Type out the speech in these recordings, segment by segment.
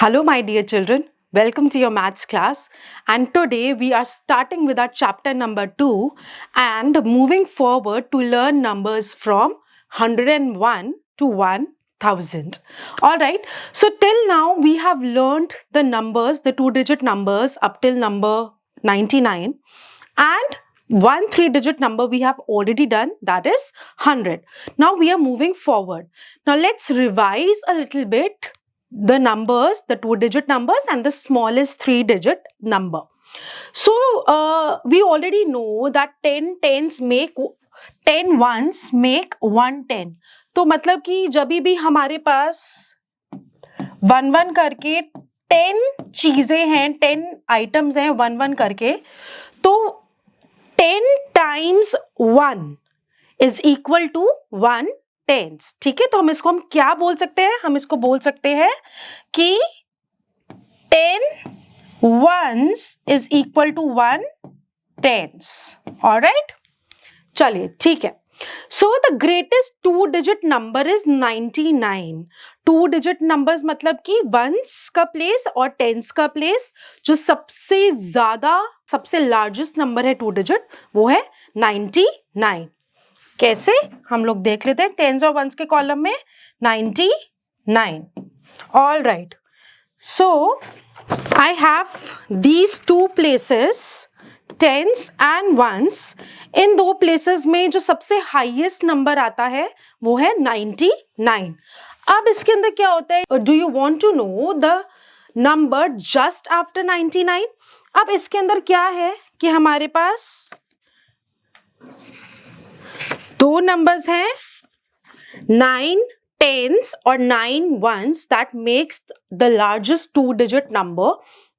Hello, my dear children. Welcome to your maths class. And today we are starting with our chapter number 2 and moving forward to learn numbers from 101 to 1000. All right. So till now we have learned the numbers, the two-digit numbers up till number 99, and one three-digit number we have already done, that is 100. Now we are moving forward. Now let's revise a little bit the numbers, the two-digit numbers and the smallest three-digit number. So we already know that 10 tens make 10 ones make 110. तो मतलब कि जब भी हमारे पास 1 करके 10 चीजें हैं, 10 items हैं 1 करके, तो 10 times 1 is equal to 1 tens. ठीक है, तो हम क्या बोल सकते हैं? हम इसको बोल सकते हैं कि 10 ones is equal to 1 tens. Alright? चलिए, ठीक है. So the greatest two-digit number is 99. Two-digit numbers मतलब कि ones का place और tens का place, जो सबसे ज्यादा, सबसे largest number है two-digit, वो है 99. कैसे? हम लोग देख लेते हैं. टेंस और वंस के कॉलम में 99. All right. So I have these two places, tens and ones. इन दो places में जो सबसे highest number आता है वो है 99. अब इसके अंदर क्या होता है? Do you want to know the number just after 99? अब इसके अंदर क्या है कि हमारे पास दो नंबर्स हैं, 9 tens और 9 ones, that makes the largest two-digit number,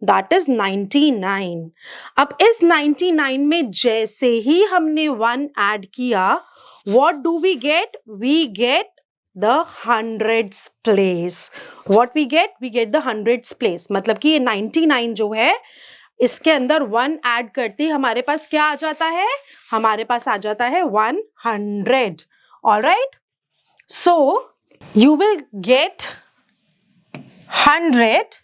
that is 99. अब इस 99 में जैसे ही हमने 1 ऐड किया, what do we get? We get the hundreds place. What we get? We get the hundreds place. मतलब कि ये 99 जो है, इसके अंदर 1 ऐड करते हमारे पास क्या आ जाता है? हमारे पास आ जाता है 100. All right? So you will get 100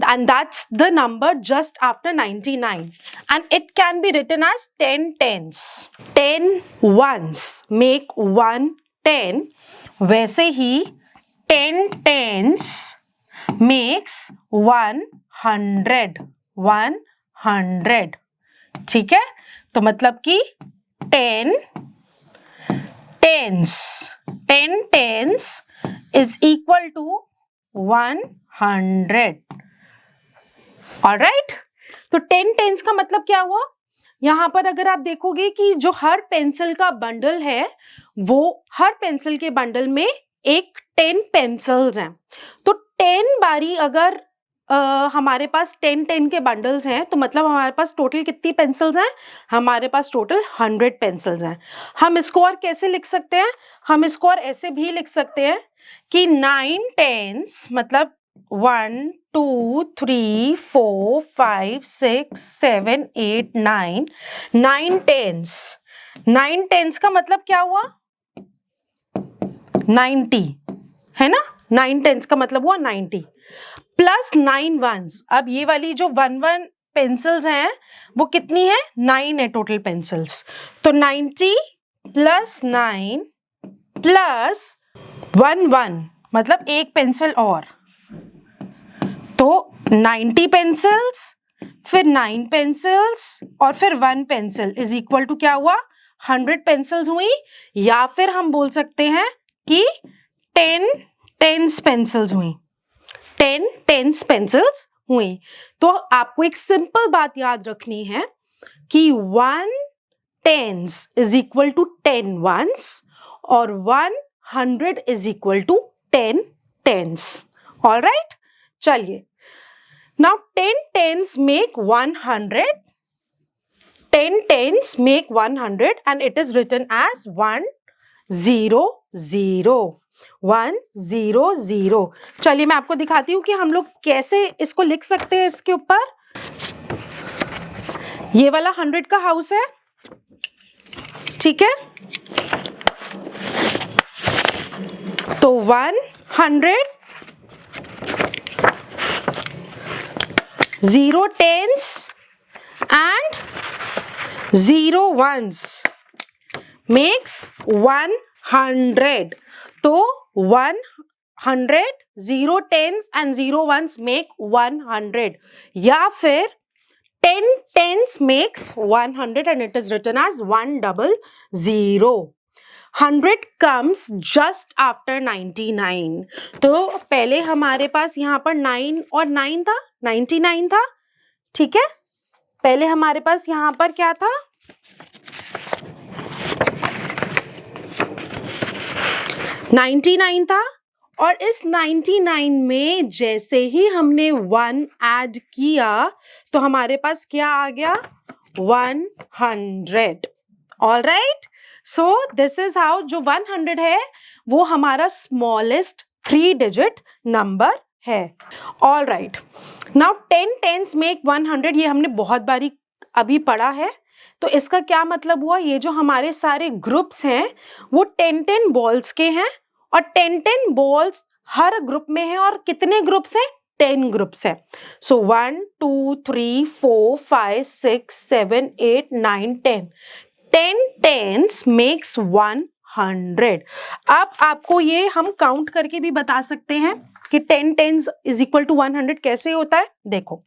and that's the number just after 99, and it can be written as 10 tens. 10 ones make 110. वैसे ही 10 tens makes 100. 100. ठीक है, तो मतलब कि 10 tens is equal to 100. Alright? तो 10 tens का मतलब क्या हुआ? यहां पर अगर आप देखोगे कि जो हर पेंसिल का बंडल है, वो हर पेंसिल के बंडल में एक 10 पेंसिल्स हैं. तो 10 बारी अगर हमारे पास 10 के बंडल्स हैं, तो मतलब हमारे पास टोटल कितनी पेंसिल्स हैं? हमारे पास टोटल 100 पेंसिल्स हैं. हम इसको और कैसे लिख सकते हैं? हम इसको और ऐसे भी लिख सकते हैं कि 9 tens मतलब 1 2 3 4 5 6 7 8 9. 9 tens. 9 tens का मतलब क्या हुआ? 90 है ना? 9 tens का मतलब हुआ 90 प्लस 9 ones. अब ये वाली जो 1 पेंसिल्स हैं वो कितनी है? 9 है टोटल पेंसिल्स. तो 90 प्लस 9 प्लस 1 मतलब एक पेंसिल और, तो 90 पेंसिल्स, फिर 9 पेंसिल्स और फिर 1 पेंसिल इज इक्वल टू क्या हुआ? 100 पेंसिल्स हुई. या फिर हम बोल सकते हैं कि 10 tens पेंसिल्स हुई. 10 tens पेंसिल्स हुई. तो आपको एक सिंपल बात याद रखनी है कि 1 tens is equal to 10 ones और 100 is equal to 10 tens. All right? चलिए. Now 10 tens make 100. 10 tens make 100 and it is written as 100. 100. चलिए मैं आपको दिखाती हूँ कि हम लोग कैसे इसको लिख सकते हैं. इसके ऊपर ये वाला 100 का हाउस है, ठीक है, तो 100 0 tens and 0 ones makes 100. तो 100, 0 tens and 0 ones make 100, या फिर 10 tens makes 100 and it is written as 100. 100 comes just after 99. तो पहले हमारे पास यहाँ पर 9 और 9 था, 99 था, ठीक है। पहले हमारे पास यहाँ पर क्या था, 99 था, और इस 99 में जैसे ही हमने 1 ऐड किया तो हमारे पास क्या आ गया, 100. All right, so this is how, जो 100 है वो हमारा स्मॉलेस्ट 3 डिजिट नंबर है. All right, now 10 tens make 100, ये हमने बहुत बारी अभी पढ़ा है. तो इसका क्या मतलब हुआ, ये जो हमारे सारे ग्रुप्स हैं वो 10 बॉल्स के हैं, और 10 बॉल्स हर ग्रुप में है, और कितने ग्रुप्स हैं, 10 ग्रुप्स हैं. सो 1 2 3 4 5 6 7 8 9 10. 10 टेंस मेक्स 100. अब आपको ये हम काउंट करके भी बता सकते हैं कि 10 टेंस इज इक्वल टू 100 कैसे होता है. देखो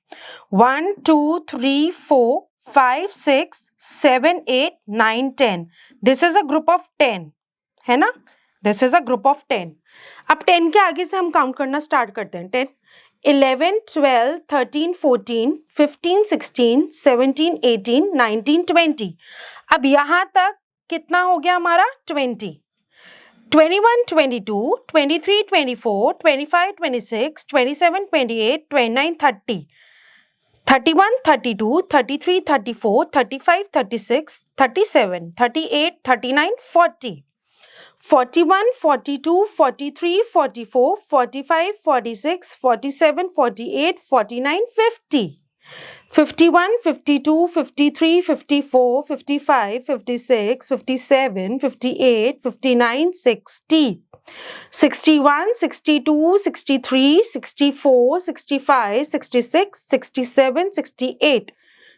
1 2 3 4 5 6 7 8 9 10. This is a group of 10, है ना, this is a group of 10. अब 10 के आगे से हम काउंट करना स्टार्ट करते हैं. 10 11 12 13 14 15 16 17 18 19 20. अब यहां तक कितना हो गया हमारा, 20. 21 22 23 24 25 26 27 28 29 30. 31 32 33 34 35 36 37 38 39 40. 41 42 43 44 45 46 47 48 49 50. 51 52 53 54 55 56 57 58 59 60. 61 62 63 64 65 66 67 68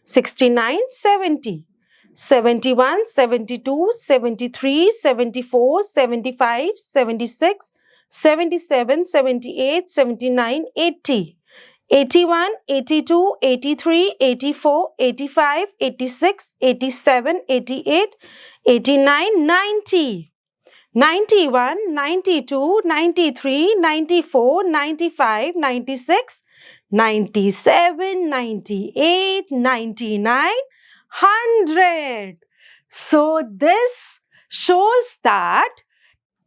69 70. 71 72 73 74 75 76 77 78 79 80. 81 82 83 84 85 86 87 88 89 90. 91 92 93 94 95 96 97 98 99 100. So this shows that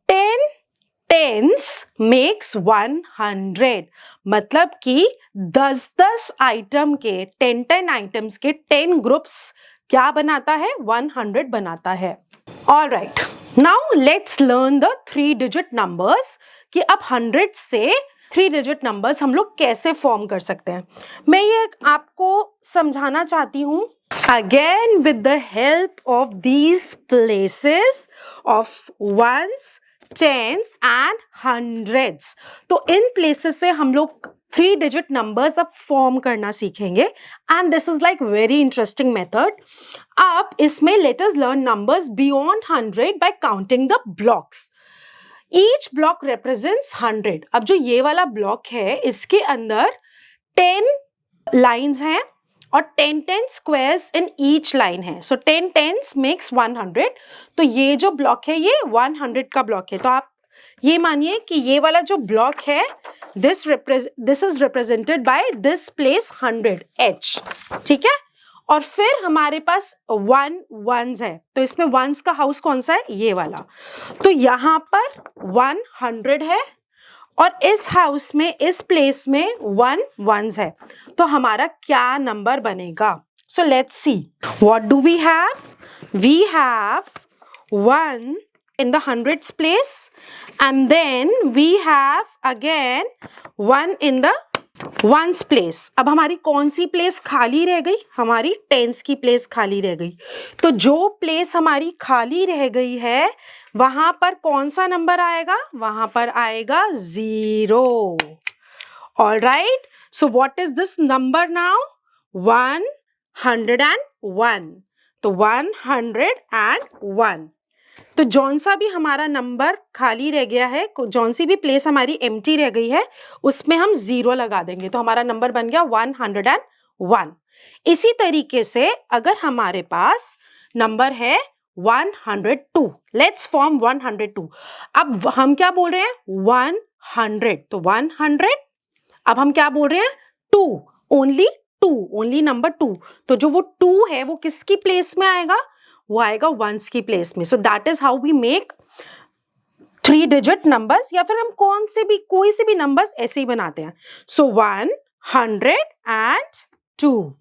10 tens makes 100. मतलब कि 10 आइटम के 10 आइटम्स के 10 ग्रुप्स क्या बनाता है, 100 बनाता है. All right, now let's learn the 3 digit numbers, कि अब 100 से 3 डिजिट नंबर्स हम लोग कैसे फॉर्म कर सकते हैं. मैं ये आपको समझाना चाहती हूँ again with the help of these places of ones, tens and hundreds. तो इन places से हम लोग 3 digit numbers अब फॉर्म करना सीखेंगे, and this is like very interesting method. अब इसमें let us learn numbers beyond 100 by counting the blocks. Each block represents 100. अब जो ये वाला ब्लॉक है इसके अंदर 10 लाइन्स हैं और 10 स्क्वायर्स इन ईच लाइन है. सो 10 टेंस मेक्स 100. तो ये जो ब्लॉक है ये 100 का ब्लॉक है. तो आप ये मानिए कि ये वाला जो ब्लॉक है this is represented by this place 100 H, ठीक है. और फिर हमारे पास 1 वंस है, तो इसमें वंस का हाउस कौन सा है, ये वाला. तो यहाँ पर 100 है और इस हाउस में, इस प्लेस में 1 वंस है. तो हमारा क्या नंबर बनेगा. So let's see what do we have. We have 1 in the hundreds place and then we have again 1 in the ones place. अब हमारी कौन सी प्लेस खाली रह गई, हमारी टेंस की प्लेस खाली रह गई. तो जो प्लेस हमारी खाली रह गई है वहां पर कौन सा नंबर आएगा, वहां पर आएगा 0. All right. So what is this number now? 101. तो 101. तो जौन सा भी हमारा नंबर खाली रह गया है, जौन सी भी प्लेस हमारी एम्प्टी रह गई है, उसमें हम 0 लगा देंगे, तो हमारा नंबर बन गया 101. इसी तरीके से अगर हमारे पास नंबर है 102, लेट्स फॉर्म 102. अब हम क्या बोल रहे हैं? 100. तो 100. अब हम क्या बोल रहे हैं? 2. Only number 2. तो जो वो 2 है वो किसकी प्लेस में आएगा? वो आएगा वंस की प्लेस में. So that is how we make 3 digit numbers, या फिर हम कोई से भी नंबर्स ऐसे ही बनाते हैं. सो 102.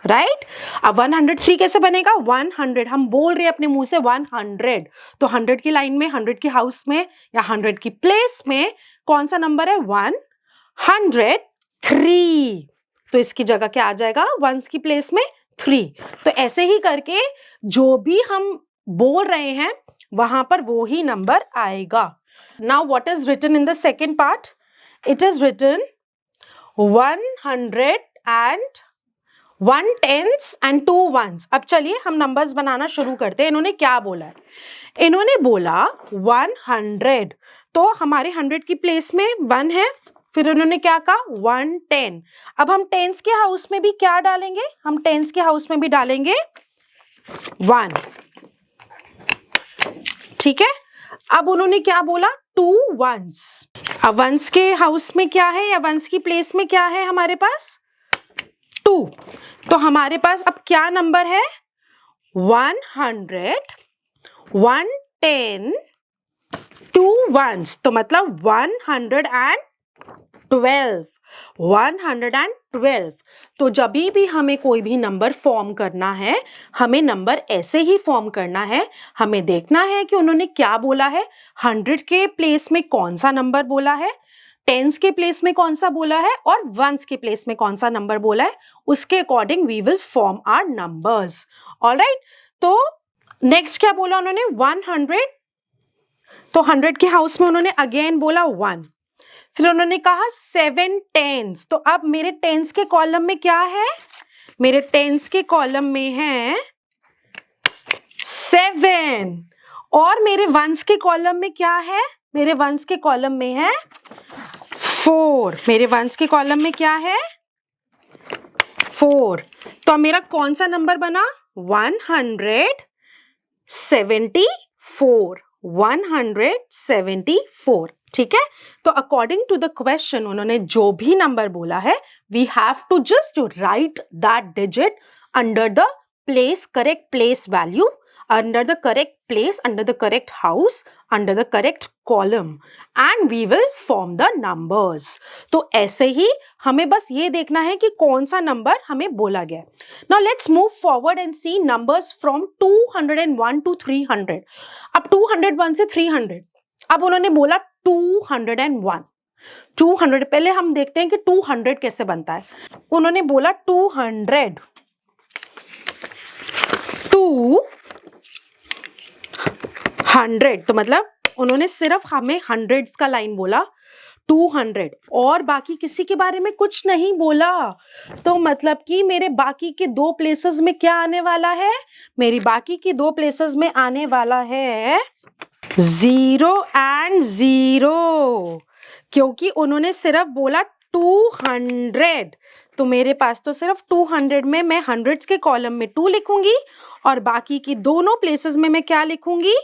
राइट. अब 103 कैसे बनेगा? 100. हम बोल रहे हैं अपने मुंह से 100. तो 100 की लाइन में, 100 की हाउस में या 100 की प्लेस में कौन सा नंबर है? 103. तो इसकी जगह क्या आ जाएगा? वंस की प्लेस में 3. तो ऐसे ही करके जो भी हम बोल रहे हैं वहां पर वो ही नंबर आएगा. Now what is written in the second part? It is written 100 and 1 tens and 2 ones. अब चलिए हम नंबर्स बनाना शुरू करते हैं. इन्होंने क्या बोला है? इन्होंने बोला 100. तो हमारे 100 की प्लेस में 1 है. फिर उन्होंने क्या कहा? 110. अब हम टेंस के हाउस में भी क्या डालेंगे? हम टेंस के हाउस में भी डालेंगे 1. ठीक है. अब उन्होंने क्या बोला? 2 ones. अब वंस के हाउस में क्या है, या वंस की प्लेस में क्या है हमारे पास? 2. तो हमारे पास अब क्या नंबर है? 100, 110, 2 ones. तो मतलब 112. 112. तो जब भी हमें कोई भी नंबर फॉर्म करना है, हमें नंबर ऐसे ही फॉर्म करना है. हमें देखना है कि उन्होंने क्या बोला है. 100 के प्लेस में कौन सा नंबर बोला है, टेंस के प्लेस में कौन सा बोला है, और वंस के प्लेस में कौन सा नंबर बोला है. उसके according we will form our numbers. All right. तो नेक्स्ट क्या बोला उन्होंने? 100. तो 100 के हाउस में उन्होंने अगेन बोला 1. फिर उन्होंने कहा 7 टेंस. तो अब मेरे टेंस के कॉलम में क्या है? मेरे टेंस के कॉलम में है 7. और मेरे वंस के कॉलम में क्या है? मेरे वंस के कॉलम में है 4. मेरे वंस के कॉलम में क्या है? 4. तो मेरा कौन सा नंबर बना? 174. 174. ठीक है. तो अकॉर्डिंग टू द क्वेश्चन उन्होंने जो भी नंबर बोला है, we have to just write that digit under the place, correct place value, under the correct place, under the correct house, under the correct column, and we will form the numbers. तो ऐसे ही हमें बस ये देखना है कि कौन सा नंबर हमें बोला गया. Now let's move forward and see numbers from 201 to 300. अब 201 से 300. अब उन्होंने बोला 201. 200. पहले हम देखते हैं कि 200 कैसे बनता है. उन्होंने बोला 200. 200. तो मतलब उन्होंने सिर्फ हमें हंड्रेड्स का लाइन बोला 200, और बाकी किसी के बारे में कुछ नहीं बोला. तो मतलब कि मेरे बाकी के 2 प्लेसेस में क्या आने वाला है? मेरी बाकी की 2 प्लेसेस में आने वाला है 0 and 0, क्योंकि उन्होंने सिर्फ बोला 200. तो मेरे पास तो सिर्फ 200 में मैं हंड्रेड्स के कॉलम में 2 लिखूंगी, और बाकी की दोनों प्लेसेस में मैं क्या लिखूंगी?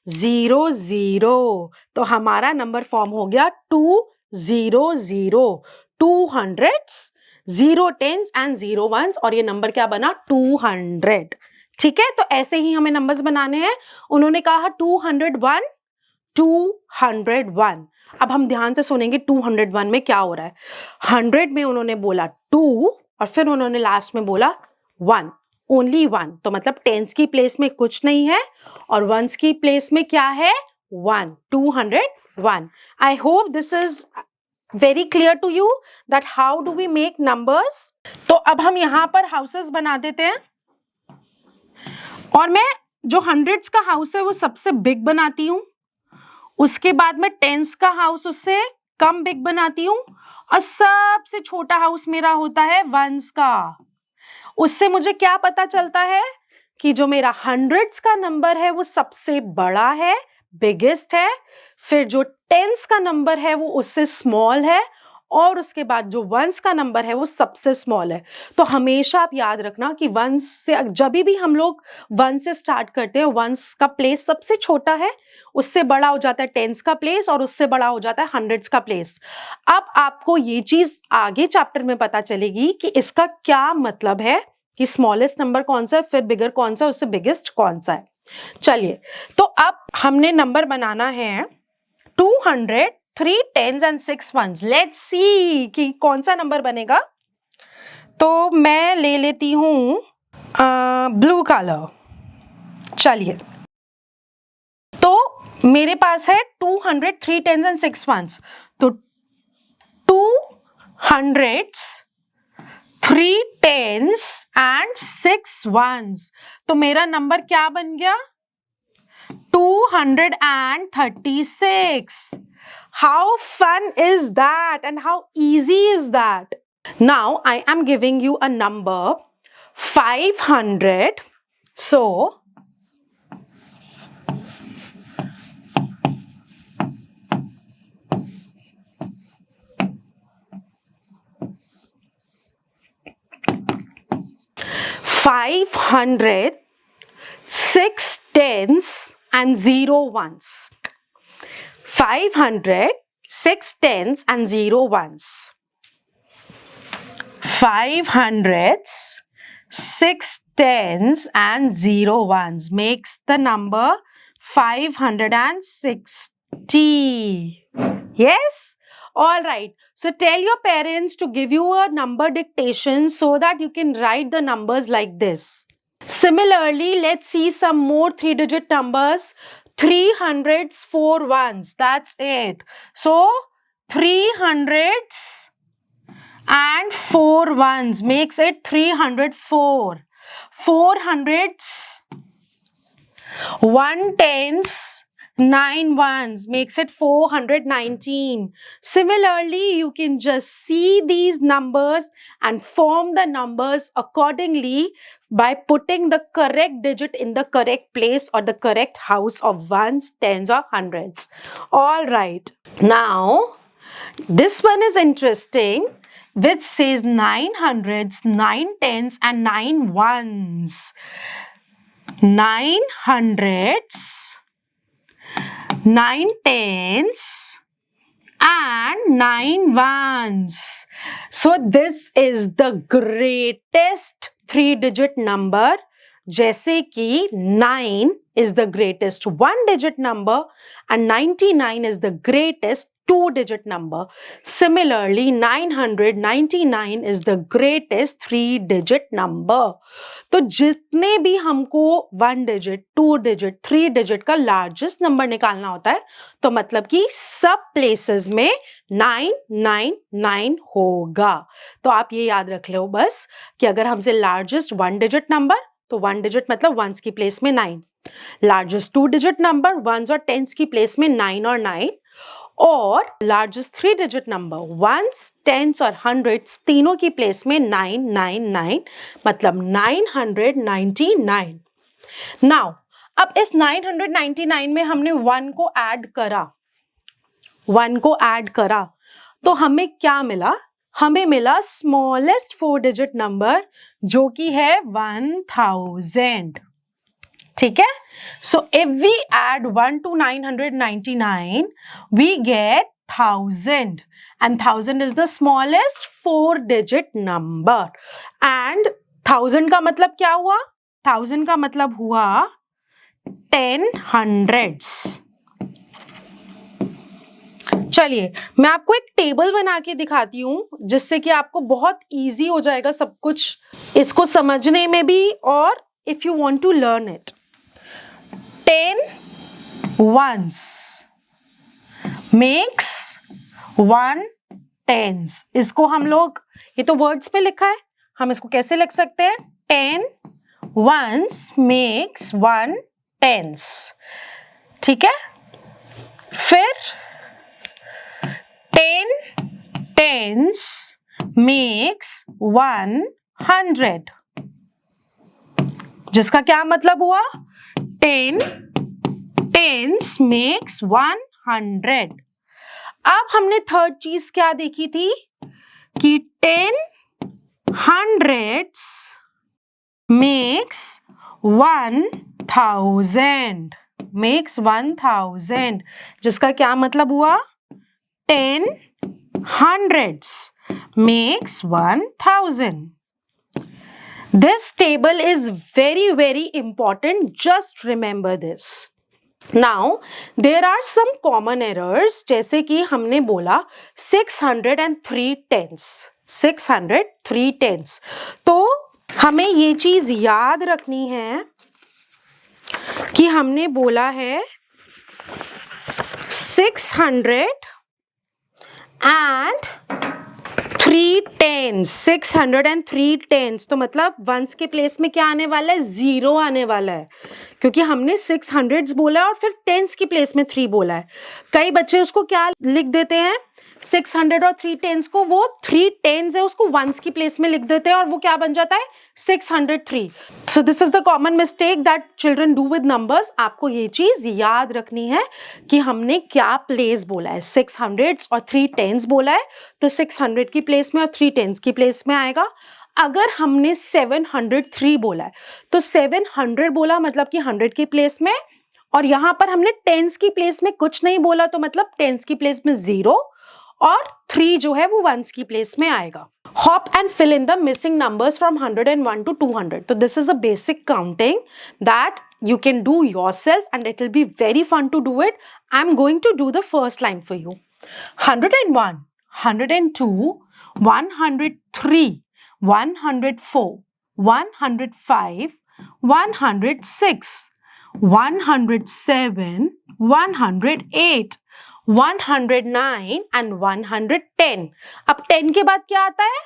0 0. तो हमारा नंबर फॉर्म हो गया 200. 200s, 0 10s and 0 1s, और ये नंबर क्या बना? 200. ठीक है. तो ऐसे ही हमें नंबर्स बनाने हैं. उन्होंने कहा 201, 201. अब हम ध्यान से सुनेंगे 201 में क्या हो रहा है. 100 में उन्होंने बोला 2, और फिर उन्होंने लास्ट में बोला 1. ओनली 1. तो मतलब टेंस की प्लेस में कुछ नहीं है, और वंस की प्लेस में क्या है? 1. 201. I hope this is very clear to you that how do we make numbers. तो अब हम यहाँ पर हाउसेस बना देते हैं, और मैं जो हंड्रेड्स का हाउस है वो सबसे बिग बनाती हूँ. उसके बाद में टेंस का हाउस उससे कम बिग बनाती हूँ और सबसे छोटा हाउस मेरा होता है वंस का। उससे मुझे क्या पता चलता है कि जो मेरा हंड्रेड्स का नंबर है वो सबसे बड़ा है, बिगेस्ट है, फिर जो टेंस का नंबर है वो उससे स्मॉल है, और उसके बाद जो वंस का नंबर है वो सबसे स्मॉल है। तो हमेशा आप याद रखना कि वंस से जब भी हम लोग वन से स्टार्ट करते हैं, वंस का प्लेस सबसे छोटा है, उससे बड़ा हो जाता है टेंस का प्लेस, और उससे बड़ा हो जाता है हंड्रेड्स का प्लेस। अब आपको ये चीज आगे चैप्टर में पता चलेगी कि इसका क्या मतलब है, कि स्मॉलेस्ट नंबर कौन सा है, फिर बिगर कौन सा है, उससे बिगेस्ट कौन सा है। चलिए, तो अब हमने नंबर बनाना है 200, 3 tens and 6 ones. Let's see कि कौन सा नंबर बनेगा। तो मैं ले लेती हूं ब्लू कलर। चलिए, तो मेरे पास है 200, 3 टेंस एंड 6 वंस। तो 200, 3 टेंस एंड 6 वंस, तो मेरा नंबर क्या बन गया? 236. How fun is that and how easy is that? Now I am giving you a number 500. So five hundred, 6 tens and 0 ones. 500, 6 tens and 0 ones. 500, 6 tens and 0 ones makes the number 560. Yes? Alright. So tell your parents to give you a number dictation so that you can write the numbers like this. Similarly, let's see some more 3-digit numbers. 300s, 4 ones. That's it. So 300s and 4 ones makes it 304. 400s, 1 tens, 9 ones makes it 419. Similarly, you can just see these numbers and form the numbers accordingly by putting the correct digit in the correct place or the correct house of ones, tens or hundreds. All right. Now, this one is interesting, which says 9 hundreds, 9 tens and 9 ones. 9 hundreds, 9 tens and 9 ones. So this is the greatest 3-digit number. जैसे कि 9 is the greatest 1-digit number and 99 is the greatest 2-digit number. Similarly, 999 is the greatest 3-digit number. तो जितने भी हमको 1-digit, 2-digit, 3-digit का largest number निकालना होता है, तो मतलब कि सब प्लेसेस में 999 होगा। तो आप ये याद रख लो बस कि अगर हमसे लार्जेस्ट 1-digit नंबर, तो 1-digit मतलब वंस की प्लेस में 9, लार्जेस्ट 2-digit नंबर वंस और टेंस की प्लेस में 9 और 9, और largest 3-digit number ones, tens और हंड्रेड्स तीनों की प्लेस में 999 मतलब 999. नाउ अब इस 999 में हमने 1 को ऐड करा, तो हमें क्या मिला? हमें मिला स्मॉलेस्ट 4-digit नंबर जो कि है 1000. ठीक है? So if we add 1 to 999, we get 1000, and 1000 is the smallest 4-digit number. And 1000 का मतलब क्या हुआ? 1000 का मतलब हुआ 10 hundreds. चलिए, मैं आपको एक टेबल बना के दिखाती हूँ जिससे कि आपको बहुत इजी हो जाएगा सब कुछ इसको समझने में भी, और if you want to learn it. 10 ones makes 1 tens. इसको हम लोग, ये तो वर्ड्स पे लिखा है, हम इसको कैसे लिख सकते हैं? 10 ones makes 1 tens. ठीक है? फिर 10 10 tens makes 100, जिसका क्या मतलब हुआ? 10 tens makes 100. अब हमने थर्ड चीज क्या देखी थी कि 10 hundreds makes 1000, जिसका क्या मतलब हुआ? 10 hundreds makes 1000. This table is very, very important. Just remember this. Now, there are some common errors, जैसे कि हमने बोला 603 tens. 603 tens. तो हमें ये चीज याद रखनी है कि हमने बोला है 600 and 3 tens. 603 tens. तो मतलब वंस के प्लेस में क्या आने वाला है? 0 आने वाला है, क्योंकि हमने 600s बोला है और फिर टेंस की प्लेस में 3 बोला है. कई बच्चे उसको क्या लिख देते हैं? 600 और 3 tens को, वो 3 tens है उसको वंस की प्लेस में लिख देते हैं और वो क्या बन जाता है? 603. So this is the common mistake that children do with numbers. आपको ये चीज याद रखनी है कि हमने क्या प्लेस बोला है. 600s और 3 tens बोला है तो 600 की प्लेस में और 3 tens की प्लेस में आएगा. अगर हमने 703 बोला है तो 700 बोला मतलब कि 100 की प्लेस में, और यहां पर हमने टेंस की प्लेस में कुछ नहीं बोला तो मतलब टेंस की प्लेस में 0 और 3 जो है वो वंस की प्लेस में आएगा. Hop and fill in the missing numbers from 101 to 200. So this is a basic counting that you can do yourself and it will be very fun to do it. I'm going to do the first line for you. 101, 102, 103, 104, 105, 106, 107, 108, 109 and 110. अब 10 के बाद क्या आता है?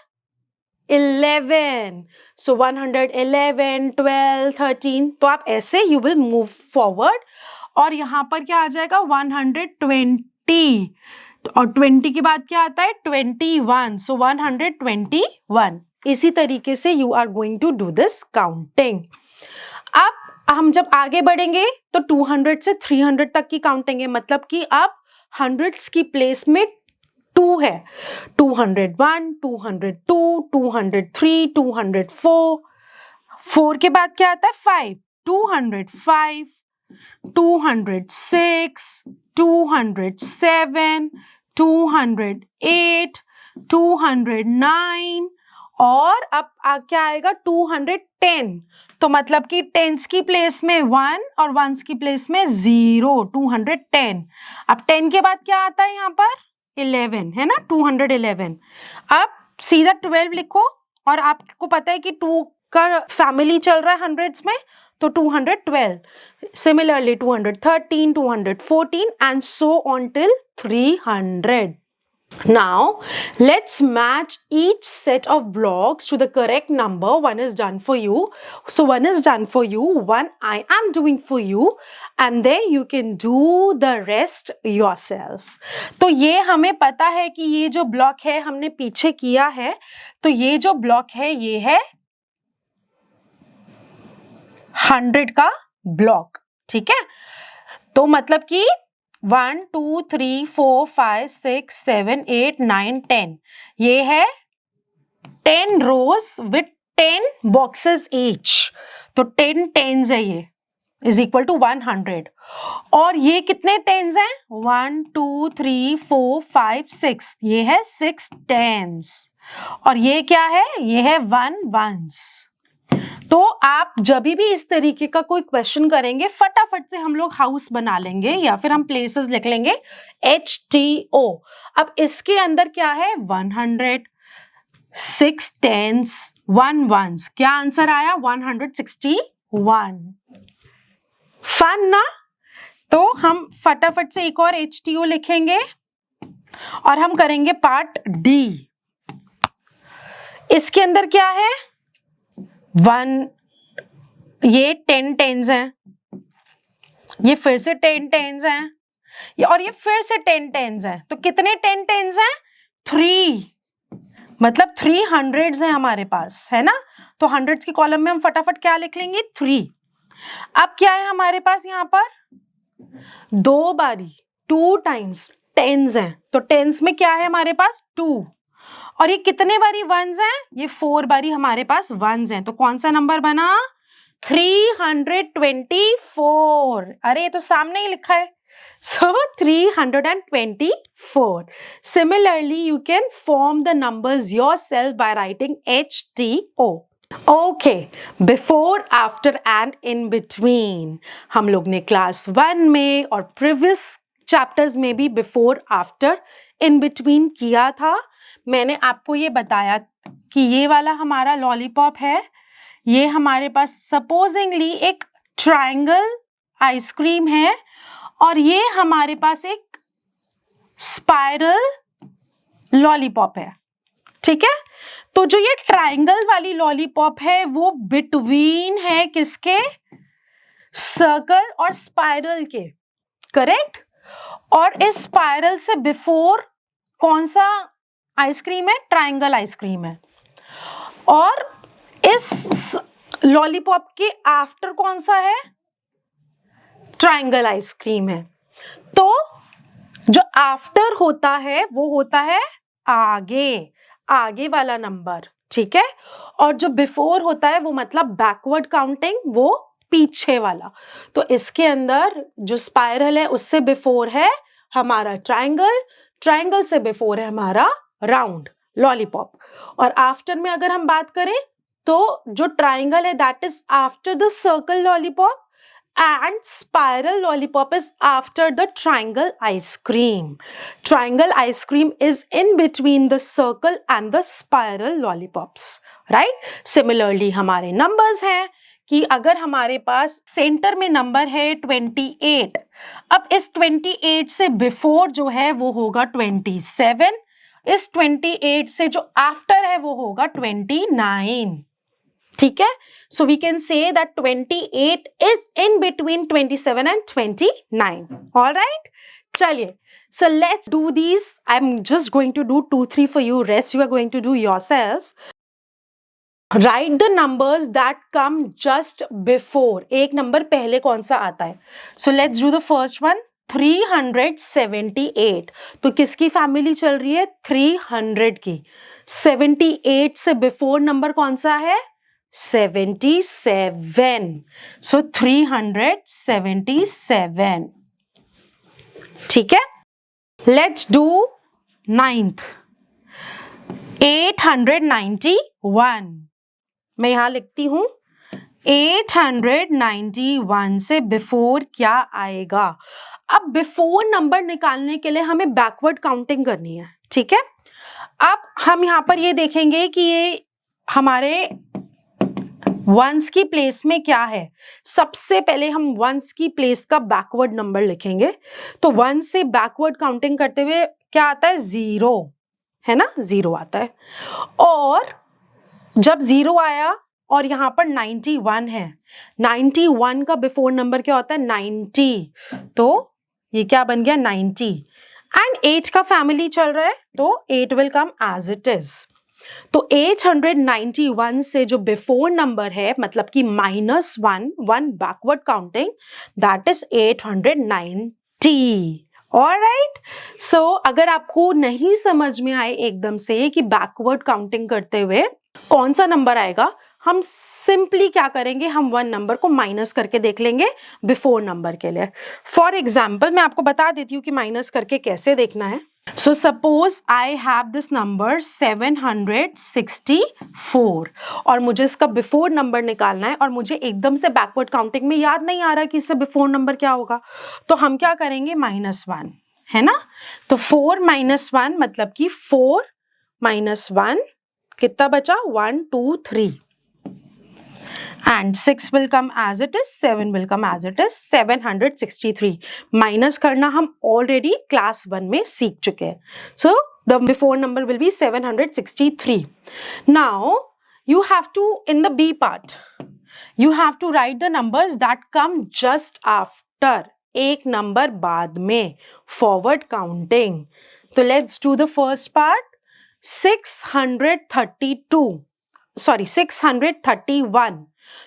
11. So 111, 12, 13. तो आप ऐसे you will move forward. और यहाँ पर क्या आ जाएगा? 120. और 20 के बाद क्या आता है? 21. So 121. इसी तरीके से you are going to do this counting. अब हम जब आगे बढ़ेंगे तो 200 से 300 तक की काउंटिंग है, मतलब कि अब हंड्रेड्स की प्लेस में 2 है. 201, 202, 203, 204. 4 के बाद क्या आता है? 5. 205, 206, 207, 208, 209 और अब क्या आएगा? 210. तो मतलब कि टेंस की प्लेस में 1 और वंस की प्लेस में 0. 210. अब 10 के बाद क्या आता है यहाँ पर? 11 है ना? 211. अब सीधा 12 लिखो और आपको पता है कि 2 का फैमिली चल रहा है हंड्रेड्स में, तो 212. Similarly 213, 214 and so on till 300. Now let's match each set of blocks to the correct number. One is done for you. So one is done for you, one I am doing for you, and then you can do the rest yourself. तो ये हमें पता है कि ये जो block है हमने पीछे किया है, तो ये जो ब्लॉक है ये है 100 का ब्लॉक. ठीक है, तो मतलब कि 1, 2, 3, 4, 5, 6, 7, 8, 9, 10. ये है 10 rows with 10 boxes each. तो 10 tens है, ये is equal to 100. और ये कितने tens हैं? 1, 2, 3, 4, 5, 6. ये है 6 tens. और ये क्या है? ये है 1 ones. तो आप जब भी इस तरीके का कोई क्वेश्चन करेंगे फटाफट से हम लोग हाउस बना लेंगे या फिर हम प्लेसेस लिख लेंगे HTO. अब इसके अंदर क्या है? 100, 6 tens, 1 ones. क्या आंसर आया? 161. फन ना? तो हम फटाफट से एक और HTO लिखेंगे और हम करेंगे पार्ट D. इसके अंदर क्या है? 1, ये 10 tens हैं, ये फिर से 10 tens हैं, और ये फिर से 10 टेंस हैं, तो कितने 10 टेंस हैं? 3, मतलब 3 हंड्रेड्स हैं हमारे पास, है ना। तो हंड्रेड्स की कॉलम में हम फटाफट क्या लिख लेंगे? 3। अब क्या है हमारे पास यहाँ पर? 2 बारी, 2 टाइम्स टेंस हैं, तो टेंस में क्या है हमारे पास? 2। और ये कितने बारी वंस हैं? ये 4 बारी हमारे पास वंस हैं, तो कौन सा नंबर बना? 324। अरे ये तो सामने ही लिखा है, so 324. Similarly, you can form the numbers yourself by writing HTO. Okay, before, after and in between. हम लोग ने क्लास 1 में और प्रीवियस चैप्टर्स में भी बिफोर, आफ्टर, इन बिटवीन किया था। मैंने आपको ये बताया कि ये वाला हमारा लॉलीपॉप है, ये हमारे पास सपोजिंगली एक ट्रायंगल आइसक्रीम है, और ये हमारे पास एक स्पाइरल लॉलीपॉप है, ठीक है। तो जो ये ट्रायंगल वाली लॉलीपॉप है वो बिटवीन है किसके? सर्कल और स्पाइरल के, करेक्ट। और इस स्पाइरल से बिफोर कौन सा आइसक्रीम है? ट्रायंगल आइसक्रीम है। और इस लॉलीपॉप के आफ्टर कौन सा है? ट्रायंगल आइसक्रीम है। तो जो आफ्टर होता है वो होता है आगे, आगे वाला नंबर, ठीक है। और जो बिफोर होता है वो मतलब बैकवर्ड काउंटिंग, वो पीछे वाला। तो इसके अंदर जो स्पाइरल है उससे बिफोर है हमारा ट्रायंगल, ट्रायंगल से बिफोर है हमारा राउंड लॉलीपॉप, और आफ्टर में अगर हम बात करें तो जो ट्रायंगल है that is after the circle lollipop, and spiral lollipop is after the triangle ice cream. Triangle ice cream is in between the circle and the spiral lollipops, right? Similarly हमारे numbers हैं कि अगर हमारे पास centre में number है 28, अब इस 28 से बिफोर जो है वो होगा 27, इस 28 से जो आफ्टर है वो होगा 29, ठीक है। So we can say that 28 is in between 27 and 29. All right? चलिए, so let's do these. I'm just going to do 2, 3 for you. Rest you are going to do yourself. Write the numbers that come just before. एक number पहले कौन सा आता है? So let's do the first one. 378. तो किसकी family चल रही है? 300 की। 78 से बिफोर नंबर कौन सा है? 77. So 377. ठीक है। Let's do 9th. 891. मैं यहां लिखती हूं 891 से बिफोर क्या आएगा? अब बिफोर नंबर निकालने के लिए हमें बैकवर्ड काउंटिंग करनी है, ठीक है। अब हम यहां पर ये देखेंगे कि ये हमारे वंस की प्लेस में क्या है। सबसे पहले हम वंस की प्लेस का बैकवर्ड नंबर लिखेंगे। तो वन से बैकवर्ड काउंटिंग करते हुए क्या आता है? 0, है ना, 0 आता है। और जब 0 आया और यहाँ पर 91 है, 91 का बिफोर नंबर क्या होता है? 90, तो ये क्या बन गया? 90। एंड 8 का फैमिली चल रहा है तो 8 will come as it is. तो 891 से जो बिफोर नंबर है मतलब कि -1, 1 backward counting, that is 890। Alright. So अगर आपको नहीं समझ में आए एकदम से कि बैकवर्ड काउंटिंग करते हुए कौन सा नंबर आएगा, हम सिंपली क्या करेंगे? हम 1 नंबर को माइनस करके देख लेंगे बिफोर नंबर के लिए। फॉर एग्जाम्पल मैं आपको बता देती हूँ कि माइनस करके कैसे देखना है। So suppose I have this number 764 और मुझे इसका बिफोर नंबर निकालना है और मुझे एकदम से बैकवर्ड काउंटिंग में याद नहीं आ रहा कि इससे बिफोर नंबर क्या होगा, तो हम क्या करेंगे? -1, है ना। तो 4 - 1 मतलब कि 4 - 1 कितना बचा? 1, 2, 3 and 6 will come as it is, 7 will come as it is, 763. Minus करना हम ऑलरेडी क्लास 1 में सीख चुके हैं। So the before number will be 763. Now you have to, in the B part, you have to write the numbers that come just after एक number बाद में, forward counting. तो let's do the first part. 631,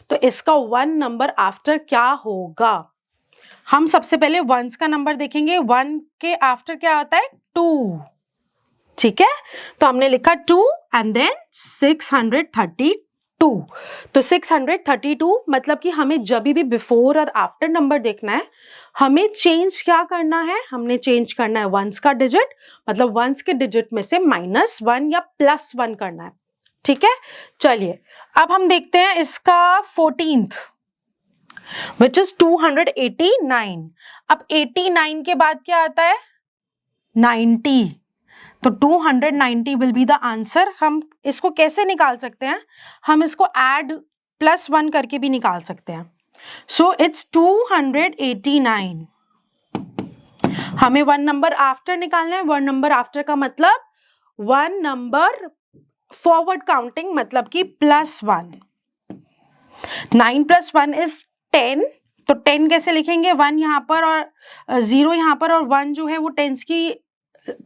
तो इसका 1 number after क्या होगा? हम सबसे पहले वंस का नंबर देखेंगे। 1 के आफ्टर क्या आता है? 2, ठीक है। तो हमने लिखा 2 एंड देन 632। तो 632 मतलब कि हमें जब भी बिफोर और आफ्टर नंबर देखना है, हमें चेंज क्या करना है? हमने चेंज करना है वंस का डिजिट, मतलब वंस के डिजिट में से -1 या +1 करना है, ठीक है। चलिए अब हम देखते हैं इसका 14th, विच इज 289। अब 89 के बाद क्या आता है? 90। तो 290 विल बी द आंसर। हम इसको कैसे निकाल सकते हैं? हम इसको ऐड +1 करके भी निकाल सकते हैं। So it's 289। हमें 1 नंबर आफ्टर निकालना है। 1 नंबर आफ्टर का मतलब 1 नंबर फॉरवर्ड काउंटिंग, मतलब कि +1। 9 + 1 इज 10। तो 10 कैसे लिखेंगे? 1 यहाँ पर और 0 यहाँ पर, और 1 जो है वो टेंस की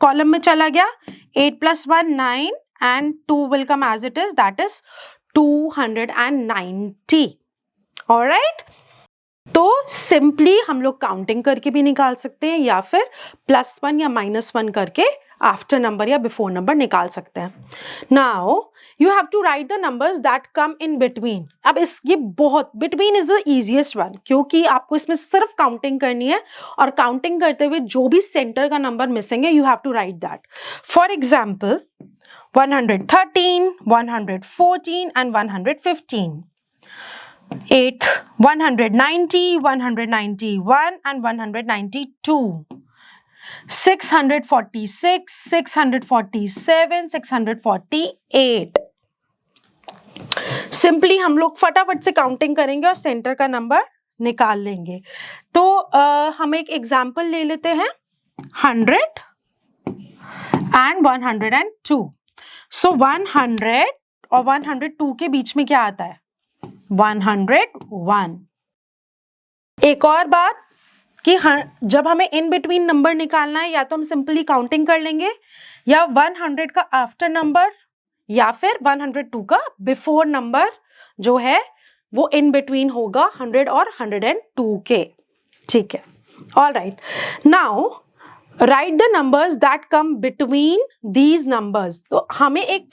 कॉलम में चला गया। 8 + 1 9 and 2 will come as it is, that is 290. Alright? तो सिंपली हम लोग काउंटिंग करके भी निकाल सकते हैं, या फिर +1 या -1 करके आफ्टर नंबर या बिफोर नंबर निकाल सकते हैं। Now you have to write the numbers that come in between. अब ये बहुत, between is the easiest one, क्योंकि आपको इसमें सिर्फ काउंटिंग करनी है, और काउंटिंग करते हुए जो भी सेंटर का नंबर मिसिंग है, you have to write that. For example 113, 114 and 115। 8th 190, 191 and 192, 646, 647, 648। Simply हम लोग फटाफट से काउंटिंग करेंगे और सेंटर का नंबर निकाल लेंगे। तो हम एक एग्जाम्पल ले लेते हैं, 100 and 102। सो 100 और 102 के बीच में क्या आता है? 101। एक और बात कि जब हमें इन बिटवीन नंबर निकालना है, या तो हम सिंपली काउंटिंग कर लेंगे, या 100 का आफ्टर नंबर, या फिर 102 का बिफोर नंबर जो है वो इन बिटवीन होगा 100 और 102 के, ठीक है। All right, now right the numbers that come between these numbers. तो हमें एक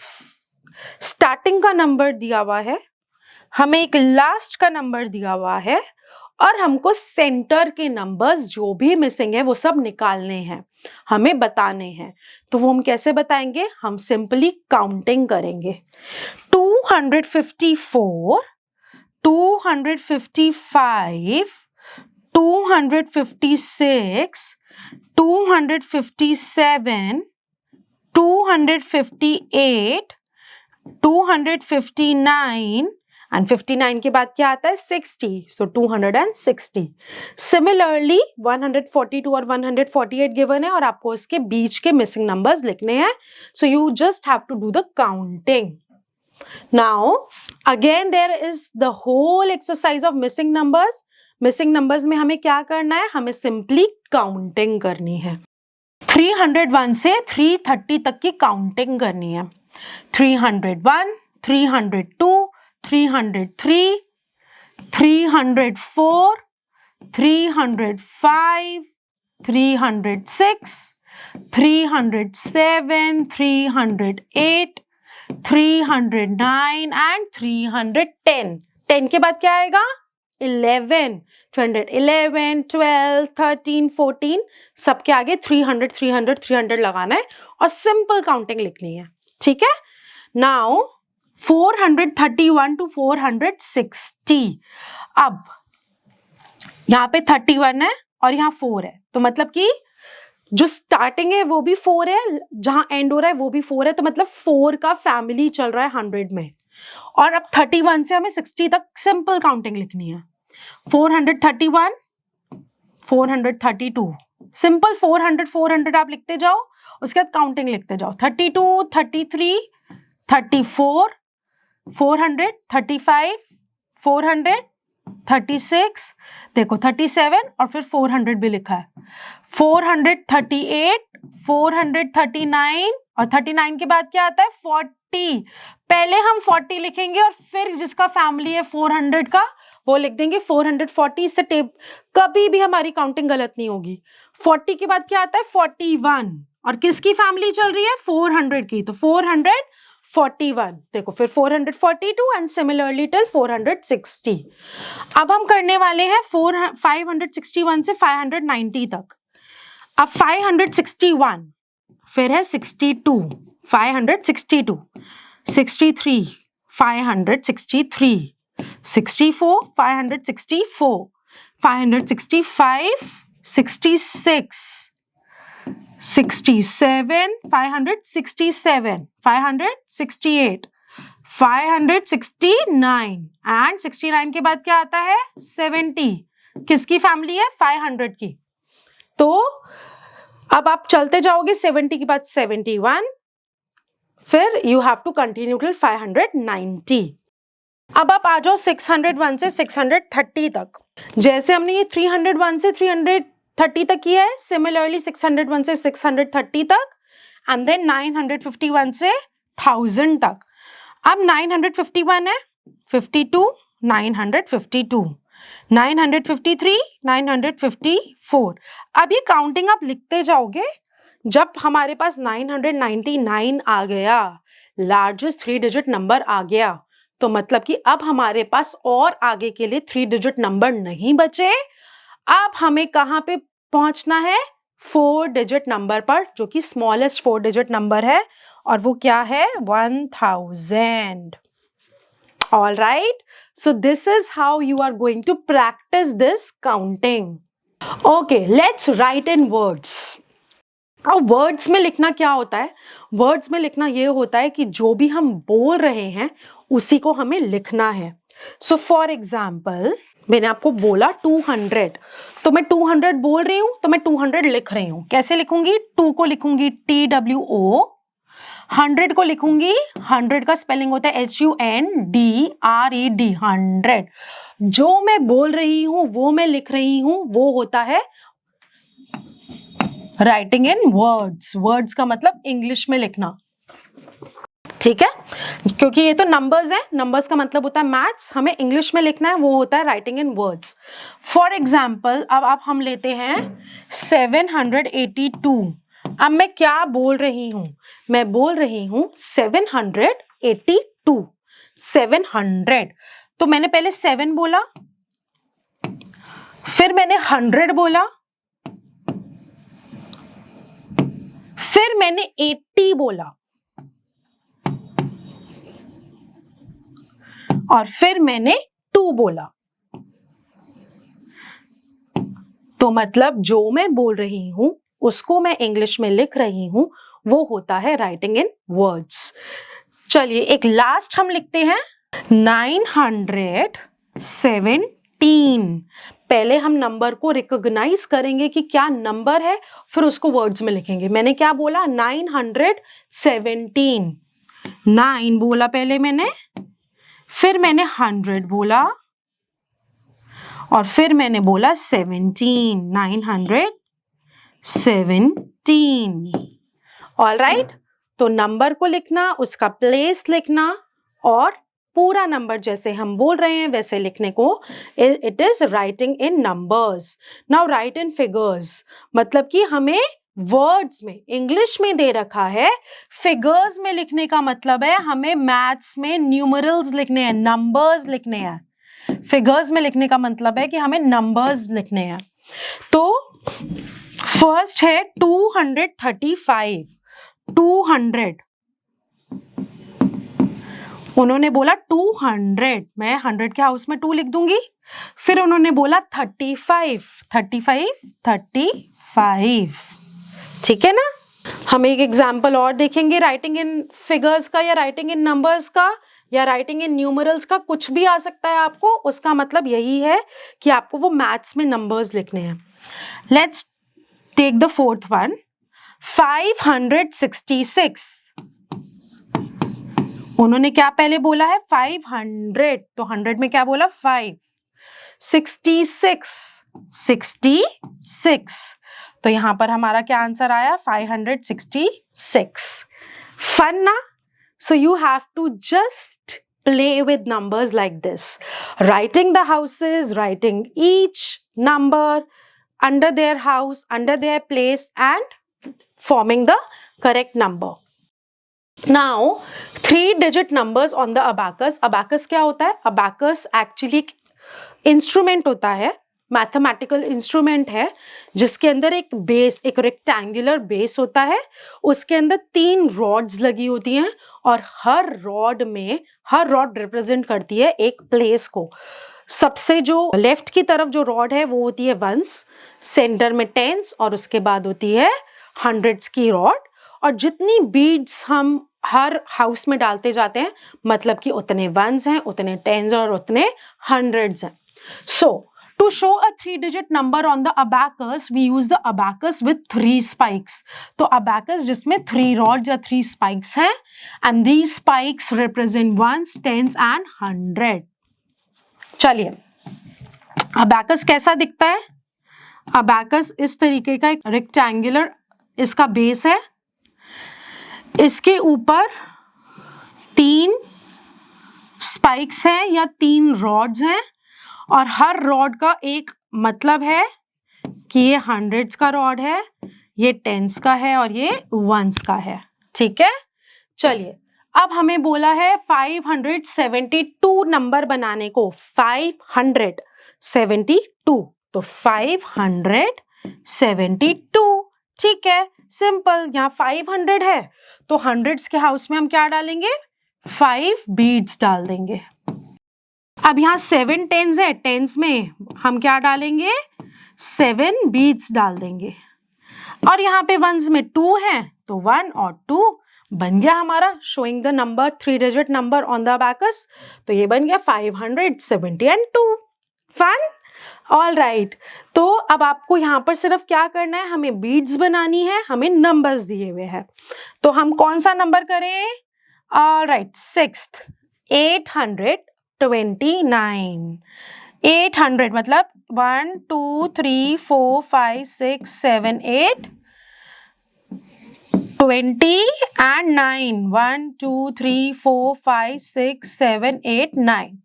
स्टार्टिंग का नंबर दिया हुआ है, हमें एक लास्ट का नंबर दिया हुआ है, और हमको सेंटर के नंबर्स जो भी मिसिंग है वो सब निकालने हैं, हमें बताने हैं। तो वो हम कैसे बताएंगे? हम सिंपली काउंटिंग करेंगे। 254, 255, 256, 257, 258, 259 एंड 59 के बाद क्या आता है? 60। सो 260। सिमिलरली 142 और 148 गिवन है, और आपको इसके बीच के मिसिंग नंबर्स लिखने हैं। So you just have to do the counting. Now again there is the whole exercise of missing numbers. Missing numbers में हमें क्या करना है? हमें सिंपली काउंटिंग करनी है। 301 से 330 तक की काउंटिंग करनी है। 301, 302, 303, 304, 305, 306, 307, 308, 309 एंड 310। 10 के बाद क्या आएगा? 11, 211, 12, 13, 14, सबके आगे 300, 300, 300 लगाना है और सिंपल काउंटिंग लिखनी है, ठीक है। Now 431 to 460। अब यहाँ पे 31 है और यहाँ 4 है, तो मतलब कि जो स्टार्टिंग है वो भी 4 है, जहां एंड हो रहा है वो भी 4 है, तो मतलब 4 का फैमिली चल रहा है 100 में। और अब 31 से हमें 60 तक सिंपल काउंटिंग लिखनी है। 431, 432, सिंपल 400 400 आप लिखते जाओ, उसके बाद काउंटिंग लिखते जाओ। 32, 33, 34, 400, 35, 400, 36, देखो 37 और फिर 400 भी लिखा है, 438, 439 और 39 के बाद क्या आता है 40। पहले हम 40 लिखेंगे और फिर जिसका फैमिली है 400 का वो लिख देंगे 440। इससे कभी भी हमारी काउंटिंग गलत नहीं होगी। 40 के बाद क्या आता है 41 और किसकी फैमिली चल रही है 400 की, तो 441। देखो फिर 442 एंड सिमिलरली टिल 460। अब हम करने वाले हैं 561 से 590 तक। अब 561 फिर है 62, 562, 63, 563, 64, 564, 565, 66, 67, 567, 568, 569 एंड 69 के बाद क्या आता है 70। किसकी फैमिली है 500 की। तो अब आप चलते जाओगे 70 के बाद 71, फिर you have to continue till 590। अब आप आ जाओ 601 से 630 तक। जैसे हमने ये 301 से 330 तक किया है, सिमिलरली 601 से 630 तक एंड देन 951 से 1000 तक। अब 951 है 52, 952, 953, 954। अब ये काउंटिंग आप लिखते जाओगे। जब हमारे पास 999 आ गया, लार्जेस्ट 3 डिजिट नंबर आ गया, तो मतलब कि अब हमारे पास और आगे के लिए 3 डिजिट नंबर नहीं बचे। अब हमें कहां पे पहुंचना है 4 डिजिट नंबर पर, जो कि स्मॉलेस्ट 4 डिजिट नंबर है और वो क्या है 1000। All right, so this is how you are going to practice this counting. Okay, let's write in words. अब वर्ड्स में लिखना क्या होता है, वर्ड्स में लिखना ये होता है कि जो भी हम बोल रहे हैं उसी को हमें लिखना है। सो फॉर एग्जाम्पल मैंने आपको बोला 200, तो मैं 200 बोल रही हूं तो मैं 200 लिख रही हूं। कैसे लिखूंगी, 2 को लिखूंगी TWO, 100 को लिखूंगी, 100 का स्पेलिंग होता है HUNDRED 100। जो मैं बोल रही हूं वो मैं लिख रही हूं, वो होता है राइटिंग इन वर्ड्स। वर्ड्स का मतलब इंग्लिश में लिखना, ठीक है, क्योंकि ये तो नंबर्स है, नंबर्स का मतलब होता है मैथ्स, हमें इंग्लिश में लिखना है, वो होता है writing in words. For example अब आप हम लेते हैं 782। अब मैं क्या बोल रही हूं, मैं बोल रही हूं 782, 700। तो मैंने पहले 7 बोला, फिर मैंने 100 बोला, फिर मैंने 80 बोला और फिर मैंने 2 बोला। तो मतलब जो मैं बोल रही हूं उसको मैं इंग्लिश में लिख रही हूं, वो होता है राइटिंग इन वर्ड्स। चलिए एक लास्ट हम लिखते हैं 917। पहले हम नंबर को रिकॉग्नाइज करेंगे कि क्या नंबर है, फिर उसको वर्ड्स में लिखेंगे। मैंने क्या बोला 917, 9 बोला पहले मैंने, फिर मैंने 100 बोला और फिर मैंने बोला 17, 917। ऑल राइट, तो नंबर को लिखना, उसका प्लेस लिखना और पूरा नंबर जैसे हम बोल रहे हैं वैसे लिखने को, it is writing in numbers. Now right in figures, मतलब कि हमें वर्ड्स में इंग्लिश में दे रखा है, फिगर्स में लिखने का मतलब है हमें मैथ्स में न्यूमरल्स लिखने हैं, नंबर्स लिखने हैं। फिगर्स में लिखने का मतलब है कि हमें नंबर्स लिखने हैं। तो फर्स्ट है 235, 200। उन्होंने बोला 200, मैं 100 के हाउस में 2 लिख दूंगी। फिर उन्होंने बोला 35, 35, 35, ठीक है ना। हम एक एग्जाम्पल और देखेंगे राइटिंग इन फिगर्स का या राइटिंग इन नंबर्स का या राइटिंग इन न्यूमरल्स का, कुछ भी आ सकता है आपको। उसका मतलब यही है कि आपको वो मैथ्स में नंबर्स लिखने हैं। Let's take the fourth one, 566। उन्होंने क्या पहले बोला है 500, तो 100 में क्या बोला 5। 66, 66। तो यहां पर हमारा क्या आंसर आया? 566। फन ना? So you have to just play with numbers like this, writing the houses, writing each number under their house, under their place, and forming the correct number. Now, 3-digit numbers on the abacus. Abacus क्या होता है? Abacus actually instrument होता है, mathematical instrument है, जिसके अंदर एक base, एक रेक्टेंगुलर बेस होता है, उसके अंदर 3 रॉड्स लगी होती हैं और हर रॉड रिप्रेजेंट करती है एक प्लेस को। सबसे जो लेफ्ट की तरफ जो रॉड है वो होती है वंस, सेंटर में टेंस और उसके बाद होती है हंड्रेड्स की रॉड। और जितनी बीड्स हम हर हाउस में डालते जाते हैं, मतलब कि उतने वंस हैं, उतने टेंस और उतने हंड्रेड्स हैं। So, to show a 3-digit number on the abacus, we use the abacus with 3 spikes. तो abacus जिसमें 3 rods या 3 spikes हैं, and these spikes represent ones, tens and 100. चलिए, abacus कैसा दिखता है? abacus इस तरीके का एक rectangular इसका बेस है, इसके ऊपर 3 स्पाइक्स हैं या 3 रॉड्स हैं और हर रॉड का एक मतलब है कि ये हंड्रेड्स का रॉड है, ये टेंस का है और ये वंस का है। ठीक है, चलिए अब हमें बोला है 572 नंबर बनाने को। 572, तो 572, ठीक है, सिंपल। यहाँ 500 है तो हंड्रेड्स के हाउस में हम क्या डालेंगे? 5 बीड्स डाल देंगे। अब यहाँ 7 टेंस है, टेंस में हम क्या डालेंगे? 7 बीड्स डाल देंगे। और यहाँ पे वंस में 2 है तो 1 और 2 बन गया हमारा showing the number 3-digit number on the abacus. तो ये बन गया 570 and 2। फन? All right. तो अब आपको यहाँ पर सिर्फ क्या करना है? हमें बीड्स बनानी है, हमें नंबर्स दिए हुए हैं। तो हम कौन सा नंबर करें? All right, 6th, 829। 800 मतलब 1 2 3 4 5 6 7 8 20 and 9। 1 2 3 4 5 6 7 8 9।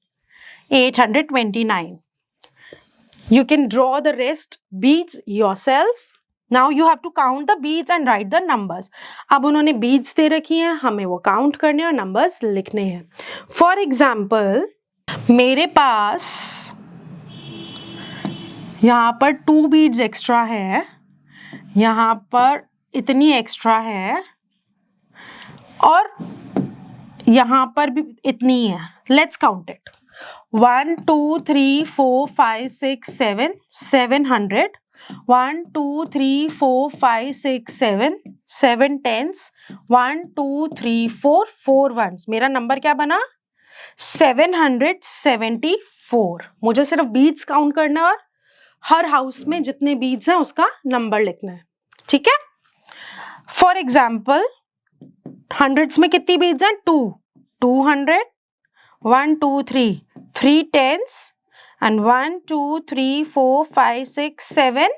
829। You can draw the rest beads yourself. Now you have to count the beads and write the numbers. अब उन्होंने beads दे रखी हैं, हमें वो count करने और numbers लिखने हैं। For example, मेरे पास यहाँ पर 2 beads extra है, यहाँ पर इतनी extra है और यहाँ पर भी इतनी है। Let's count it. 1 2 3 4 5 6 7 700। 1 2 3 4 5 6 7 7 tens। 1 2 3 4 4 ones। मेरा नंबर क्या बना? 774। मुझे सिर्फ बीड्स काउंट करना है और हर हाउस में जितने बीड्स हैं उसका नंबर लिखना है। ठीक है, फॉर एग्जाम्पल हंड्रेड्स में कितनी बीड्स हैं? 2। 200, 1 2 3 3 tens and 1 2 3 4 5 6 7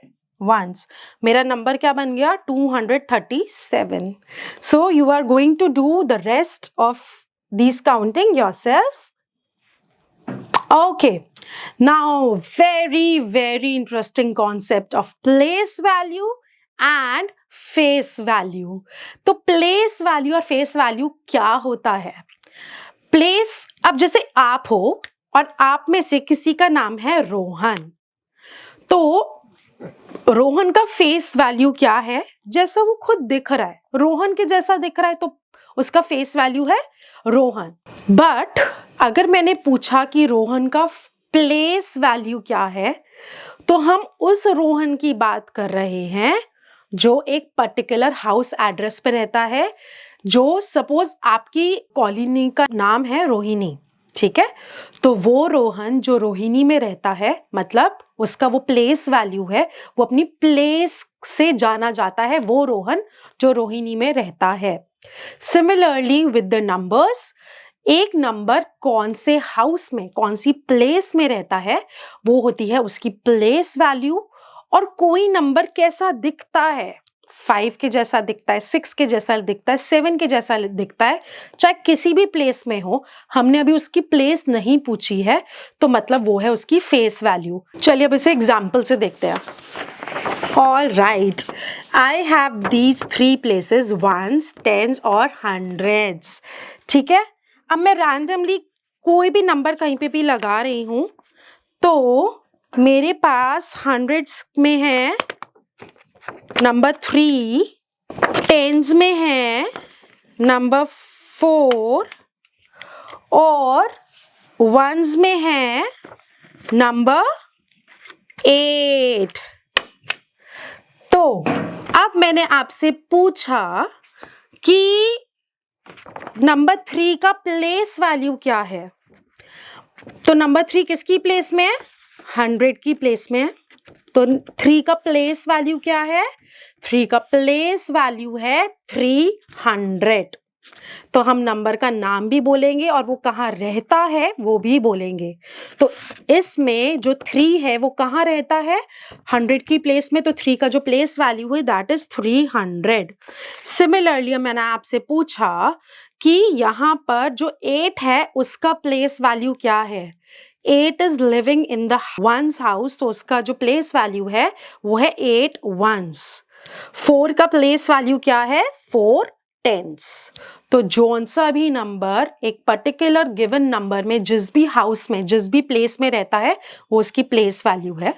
ones। मेरा नंबर क्या बन गया? 237। So you are going to do the rest of these counting yourself. Okay, now very interesting concept of place value and face value। तो place value और face value क्या होता है? Place, अब जैसे आप हो और आप में से किसी का नाम है रोहन, तो रोहन का फेस वैल्यू क्या है? जैसा वो खुद दिख रहा है, रोहन के जैसा दिख रहा है तो उसका फेस वैल्यू है रोहन। बट अगर मैंने पूछा कि रोहन का प्लेस वैल्यू क्या है, तो हम उस रोहन की बात कर रहे हैं जो एक पर्टिकुलर हाउस एड्रेस पे रहता है, जो सपोज आपकी कॉलोनी का नाम है रोहिणी, ठीक है, तो वो रोहन जो रोहिणी में रहता है, मतलब उसका वो प्लेस वैल्यू है, वो अपनी प्लेस से जाना जाता है, वो रोहन जो रोहिणी में रहता है। सिमिलरली विद द नंबर्स, एक नंबर कौन से हाउस में, कौन सी प्लेस में रहता है, वो होती है उसकी प्लेस वैल्यू। और कोई नंबर कैसा दिखता है, 5 के जैसा दिखता है, 6 के जैसा दिखता है, 7 के जैसा दिखता है, चाहे किसी भी प्लेस में हो, हमने अभी उसकी प्लेस नहीं पूछी है, तो मतलब वो है उसकी फेस वैल्यू। चलिए अब इसे एग्जाम्पल से देखते हैं। All right, I have these 3 places, ones, tens और hundreds. ठीक है, अब मैं रैंडमली कोई भी नंबर कहीं पे भी लगा रही हूं, तो मेरे पास हंड्रेड्स में है नंबर 3, टेंस में है नंबर 4 और वंस में है नंबर 8। तो अब मैंने आपसे पूछा कि नंबर 3 का प्लेस वैल्यू क्या है, तो नंबर 3 किसकी प्लेस में है, 100 की प्लेस में है। तो 3 का प्लेस वैल्यू क्या है, 3 का प्लेस वैल्यू है 300। तो हम नंबर का नाम भी बोलेंगे और वो कहाँ रहता है वो भी बोलेंगे। तो इसमें जो 3 है वो कहाँ रहता है, 100 की प्लेस में, तो 3 का जो प्लेस वैल्यू है दैट इज 300। सिमिलरली मैंने आपसे पूछा कि यहाँ पर जो 8 है उसका प्लेस वैल्यू क्या है, 8 is living in the ones house, तो उसका जो प्लेस वैल्यू है वो है 8 वंस। 4 का प्लेस वैल्यू क्या है, 4 टेंस। तो जोन सा भी नंबर एक पर्टिकुलर गिवन नंबर में जिस भी हाउस में, जिस भी प्लेस में रहता है, वो उसकी प्लेस वैल्यू है।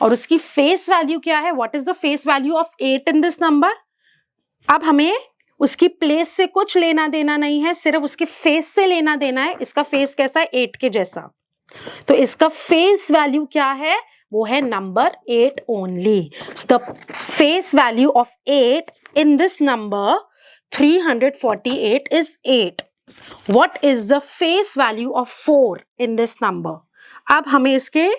और उसकी फेस वैल्यू क्या है, what is the face value of 8 in this number. अब हमें उसकी प्लेस से कुछ लेना देना नहीं है, सिर्फ उसके फेस से लेना देना है। इसका फेस कैसा है, 8 के जैसा, तो इसका फेस वैल्यू क्या है, वो है number 8 only. The face value of 8 in this number 348 is 8. What is the face value of 4 in this number? अब हमें इसके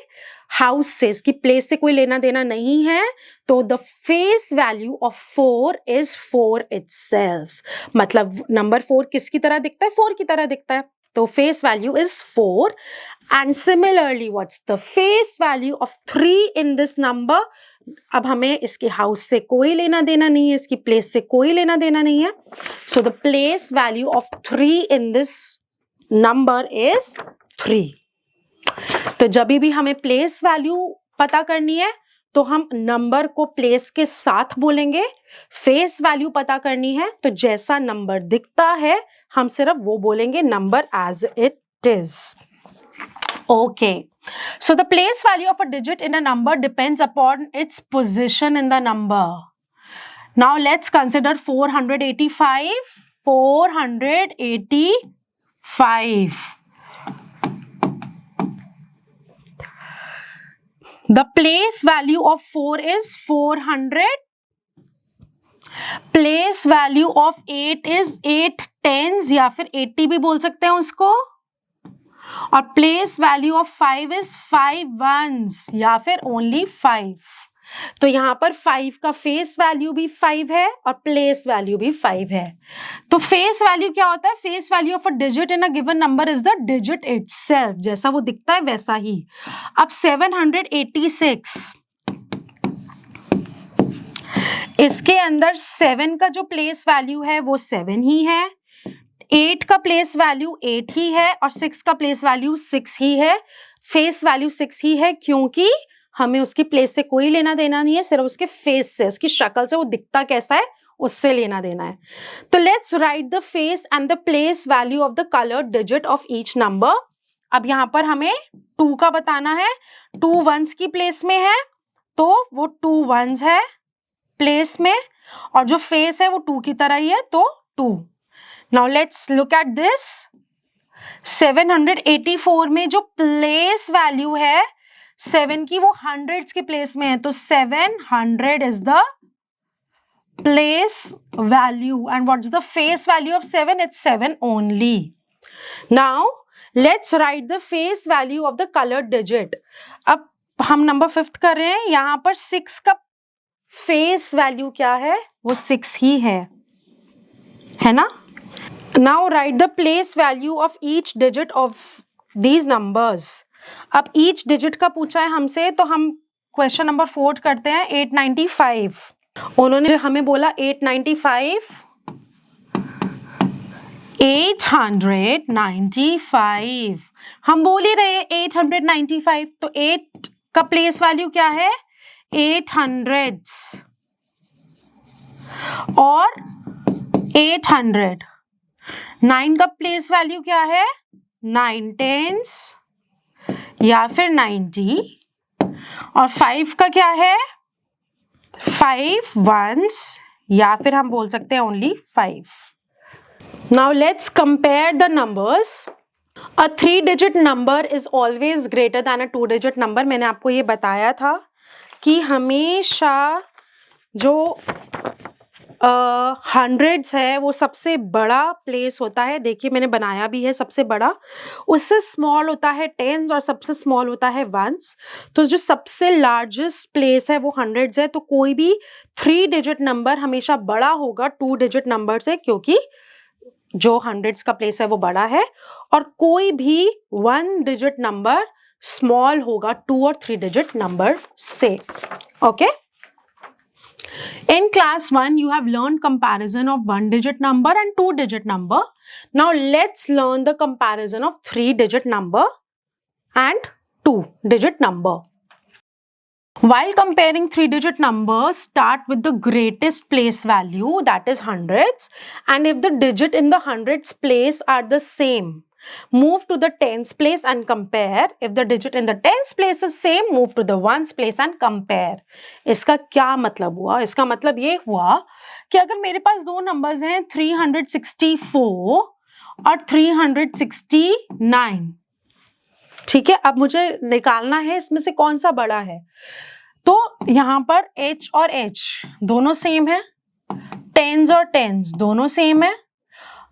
हाउस से, इसकी प्लेस से कोई लेना देना नहीं है, तो the face value of 4 is 4 itself। मतलब नंबर 4 किसकी तरह दिखता है, 4 की तरह दिखता है, तो face value is 4। And similarly what's the face value of 3 in this number. अब हमें इसके हाउस से कोई लेना देना नहीं है, इसकी प्लेस से कोई लेना देना नहीं है, so the place value of 3 in this number is 3। तो जब भी हमें प्लेस वैल्यू पता करनी है तो हम नंबर को प्लेस के साथ बोलेंगे, फेस वैल्यू पता करनी है तो जैसा नंबर दिखता है हम सिर्फ वो बोलेंगे, number as it is. Okay, so the place value of a digit in a number depends upon its position in the number. Now let's consider 485. 485. The place value of 4 is 400. Place value of 8 is 8 tens या फिर 80 भी बोल सकते हैं उसको। और place value of 5 is 5 ones या फिर ओनली 5। तो यहां पर 5 का फेस वैल्यू भी 5 है और प्लेस वैल्यू भी 5 है। तो फेस वैल्यू क्या होता है, face value of a digit in a given number is the digit itself, जैसा वो दिखता है वैसा ही। अब 786, इसके अंदर 7 का जो प्लेस वैल्यू है वो 7 ही है, 8 का प्लेस वैल्यू 8 ही है और 6 का प्लेस वैल्यू 6 ही है। फेस वैल्यू 6 ही है क्योंकि हमें उसकी प्लेस से कोई लेना देना नहीं है, सिर्फ उसके फेस से, उसकी शक्ल से, वो दिखता कैसा है उससे लेना देना है। तो let's write the face and the place value of the coloured digit of each number. अब यहां पर हमें 2 का बताना है, 2 वंस की प्लेस में है तो वो 2 वंस है प्लेस में, और जो फेस है वो 2 की तरह ही है तो 2। Now let's look at this. 784 में जो प्लेस वैल्यू है 7 की वो हंड्रेड्स की प्लेस में है, तो 700 is the place value. And what's the face value of 7? It's 7 only. Now let's write the face value of the colored digit. अब हम नंबर 5th कर रहे हैं, यहां पर 6 का फेस वैल्यू क्या है, वो 6 ही है ना। Now write the place value of each digit of these numbers. अब each digit का पूछा है हमसे, तो हम क्वेश्चन नंबर 4 करते हैं. 895. उन्होंने हमें बोला 895. 895. हम बोल ही रहे 895, तो 8 का प्लेस वैल्यू क्या है? 800 और 800. 9 का प्लेस वैल्यू क्या है? 9 टेंस या फिर 90. और 5 का क्या है? 5 वंस या फिर हम बोल सकते हैं only 5. Now let's compare the numbers. A 3-digit number is always greater than a 2-digit number. मैंने आपको ये बताया था कि हमेशा जो हंड्रेड्स है वो सबसे बड़ा प्लेस होता है. देखिए मैंने बनाया भी है सबसे बड़ा. उससे स्मॉल होता है टेंस और सबसे स्मॉल होता है वंस. तो जो सबसे लार्जेस्ट प्लेस है वो हंड्रेड्स है. तो कोई भी 3-digit नंबर हमेशा बड़ा होगा 2-digit नंबर से, क्योंकि जो हंड्रेड्स का प्लेस है वो बड़ा है. और कोई भी 1-digit नंबर स्मॉल होगा 2 और 3-digit नंबर से. Okay. In class 1, you have learned comparison of 1-digit number and 2-digit number. Now let's learn the comparison of 3-digit number and 2-digit number. While comparing 3-digit numbers, start with the greatest place value, that is hundreds, and if the digit in the hundreds place are the same, move to the tens place and compare. If the digit in the tens place is same, move to the ones place and compare. इसका क्या मतलब हुआ? इसका मतलब ये हुआ कि अगर मेरे पास दो नंबर्स हैं 364 और 369, ठीक है. अब मुझे निकालना है इसमें से कौन सा बड़ा है. तो यहां पर h और h दोनों सेम है, टेंस और टेंस दोनों सेम है.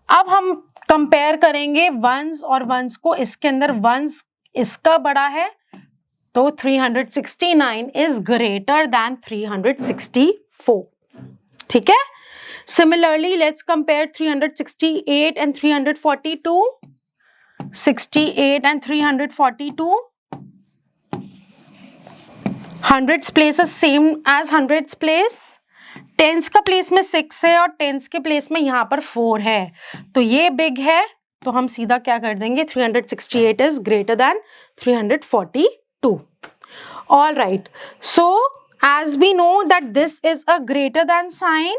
अब हम कंपेयर करेंगे वंस और वंस को. इसके अंदर वंस इसका बड़ा है, तो 369 इज ग्रेटर देन 364. ठीक है. Similarly let's compare 368 and 342. 68 and 342. Hundreds place is same as hundreds place. Tens का प्लेस में 6 है और टेंस के प्लेस में यहाँ पर 4 है, तो ये बिग है. तो हम सीधा क्या कर देंगे? 368 is greater than 342. All right. So as we know that this is a greater than sign,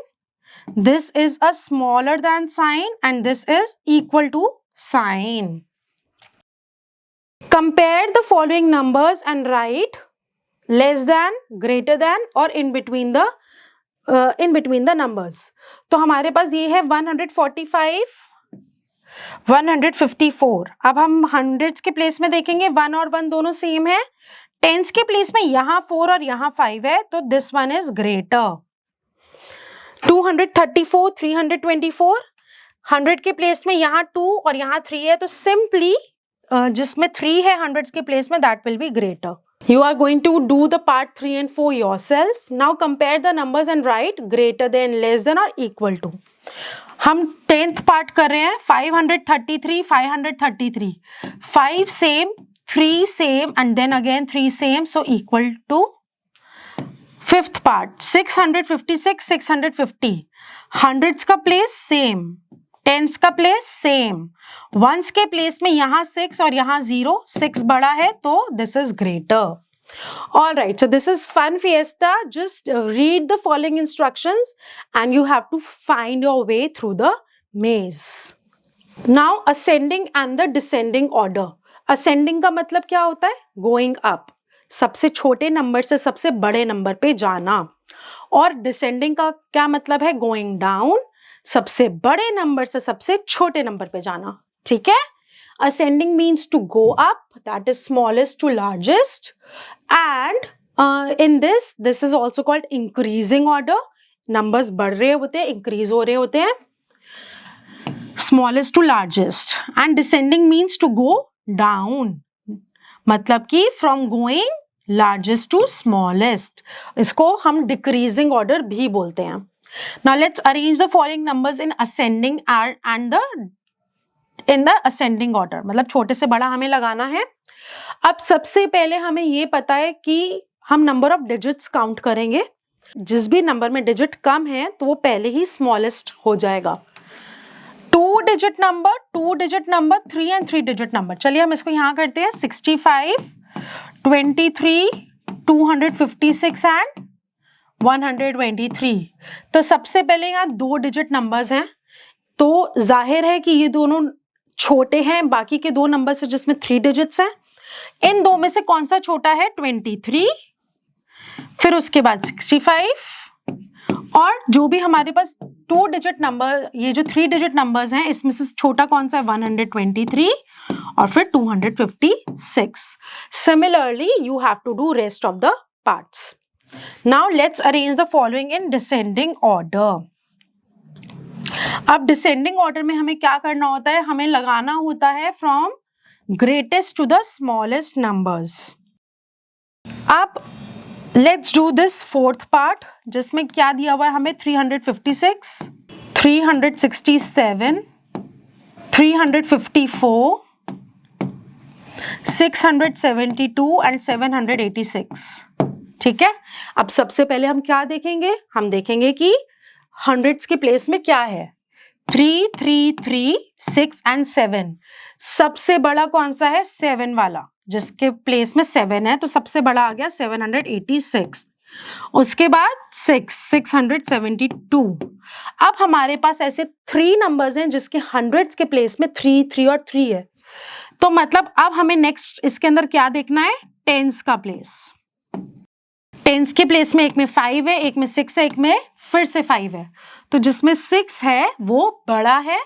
this is a smaller than sign, and this is equal to sign. Compare the following numbers and write less than, greater than और in between the numbers. तो हमारे पास ये है 145, 154. अब हम hundreds के place में देखेंगे 1 और 1 दोनों सेम है. टेंस के प्लेस में यहाँ 4 और यहाँ 5 है, तो दिस वन इज ग्रेटर. 234, 324. 100 के प्लेस में यहाँ 2 और यहाँ 3 है, तो सिंपली जिसमें 3 है हंड्रेड्स के प्लेस में, that will be greater. You are going to do the part 3 and 4 yourself. Now compare the numbers and write greater than, less than or equal to. हम 10th part कर रहे हैं. 533, 533. 5 same, 3 same and then again 3 same, so equal to. 5th part 656, 650. Hundreds का place same, tense का place same, once के place में यहाँ 6 और यहाँ 0, 6 बड़ा है, तो this is greater. All right, so this is fun fiesta. Just read the following instructions and you have to find your way through the maze. Now ascending and the descending order. Ascending का मतलब क्या होता है? Going up, सबसे छोटे number से सबसे बड़े नंबर पे जाना. और descending का क्या मतलब है? Going down, सबसे बड़े नंबर से सबसे छोटे नंबर पे जाना. ठीक है. Ascending means to go up, that is smallest to largest, and in this is also called increasing order. Numbers बढ़ रहे होते हैं, increase हो रहे होते हैं, smallest to largest. And descending means to go down, मतलब कि from going largest to smallest. इसको हम decreasing order भी बोलते हैं. Now let's arrange the following numbers in ascending and the in the ascending order, मतलब छोटे से बड़ा हमें लगाना है। अब सबसे पहले हमें ये पता है कि हम नंबर ऑफ डिजिट्स काउंट करेंगे, जिस भी नंबर में डिजिट कम है तो वो पहले ही स्मॉलेस्ट हो जाएगा। 2 digit number, 3 and 3 digit number, चलिए हम इसको यहाँ करते हैं। 65, 23, 256 एंड 123। तो सबसे पहले यहाँ 2 डिजिट नंबर्स हैं, तो जाहिर है कि ये दोनों छोटे हैं बाकी के 2 नंबर से जिसमें 3 डिजिट्स हैं। इन दो में से कौन सा छोटा है? 23, फिर उसके बाद 65, और जो भी हमारे पास 2 डिजिट नंबर, ये जो 3 डिजिट नंबर्स हैं इसमें से छोटा कौन सा है? 123, और फिर 256। Similarly you have to do rest of the parts. Now let's arrange the following in descending order. अब डिसेंडिंग ऑर्डर में हमें क्या करना होता है? हमें लगाना होता है from greatest to the smallest numbers. अब let's do this fourth part, जिसमें क्या दिया हुआ है हमें? 356, 367, 354, 672 एंड 786। ठीक है, अब सबसे पहले हम क्या देखेंगे? हम देखेंगे कि हंड्रेड्स के प्लेस में क्या है। 3, 3, 3, 6 एंड 7। सबसे बड़ा कौन सा है? 7 वाला, जिसके प्लेस में 7 है, तो सबसे बड़ा आ गया 786। उसके बाद 672। अब हमारे पास ऐसे 3 नंबर्स हैं जिसके हंड्रेड्स के प्लेस में 3, 3 और 3 है। तो मतलब अब हमें नेक्स्ट इसके अंदर क्या देखना है? टेंस का प्लेस। टेंस के प्लेस में एक में 5 है, एक में 6 है, एक में फिर से 5 है। तो जिसमें 6 है वो बड़ा है।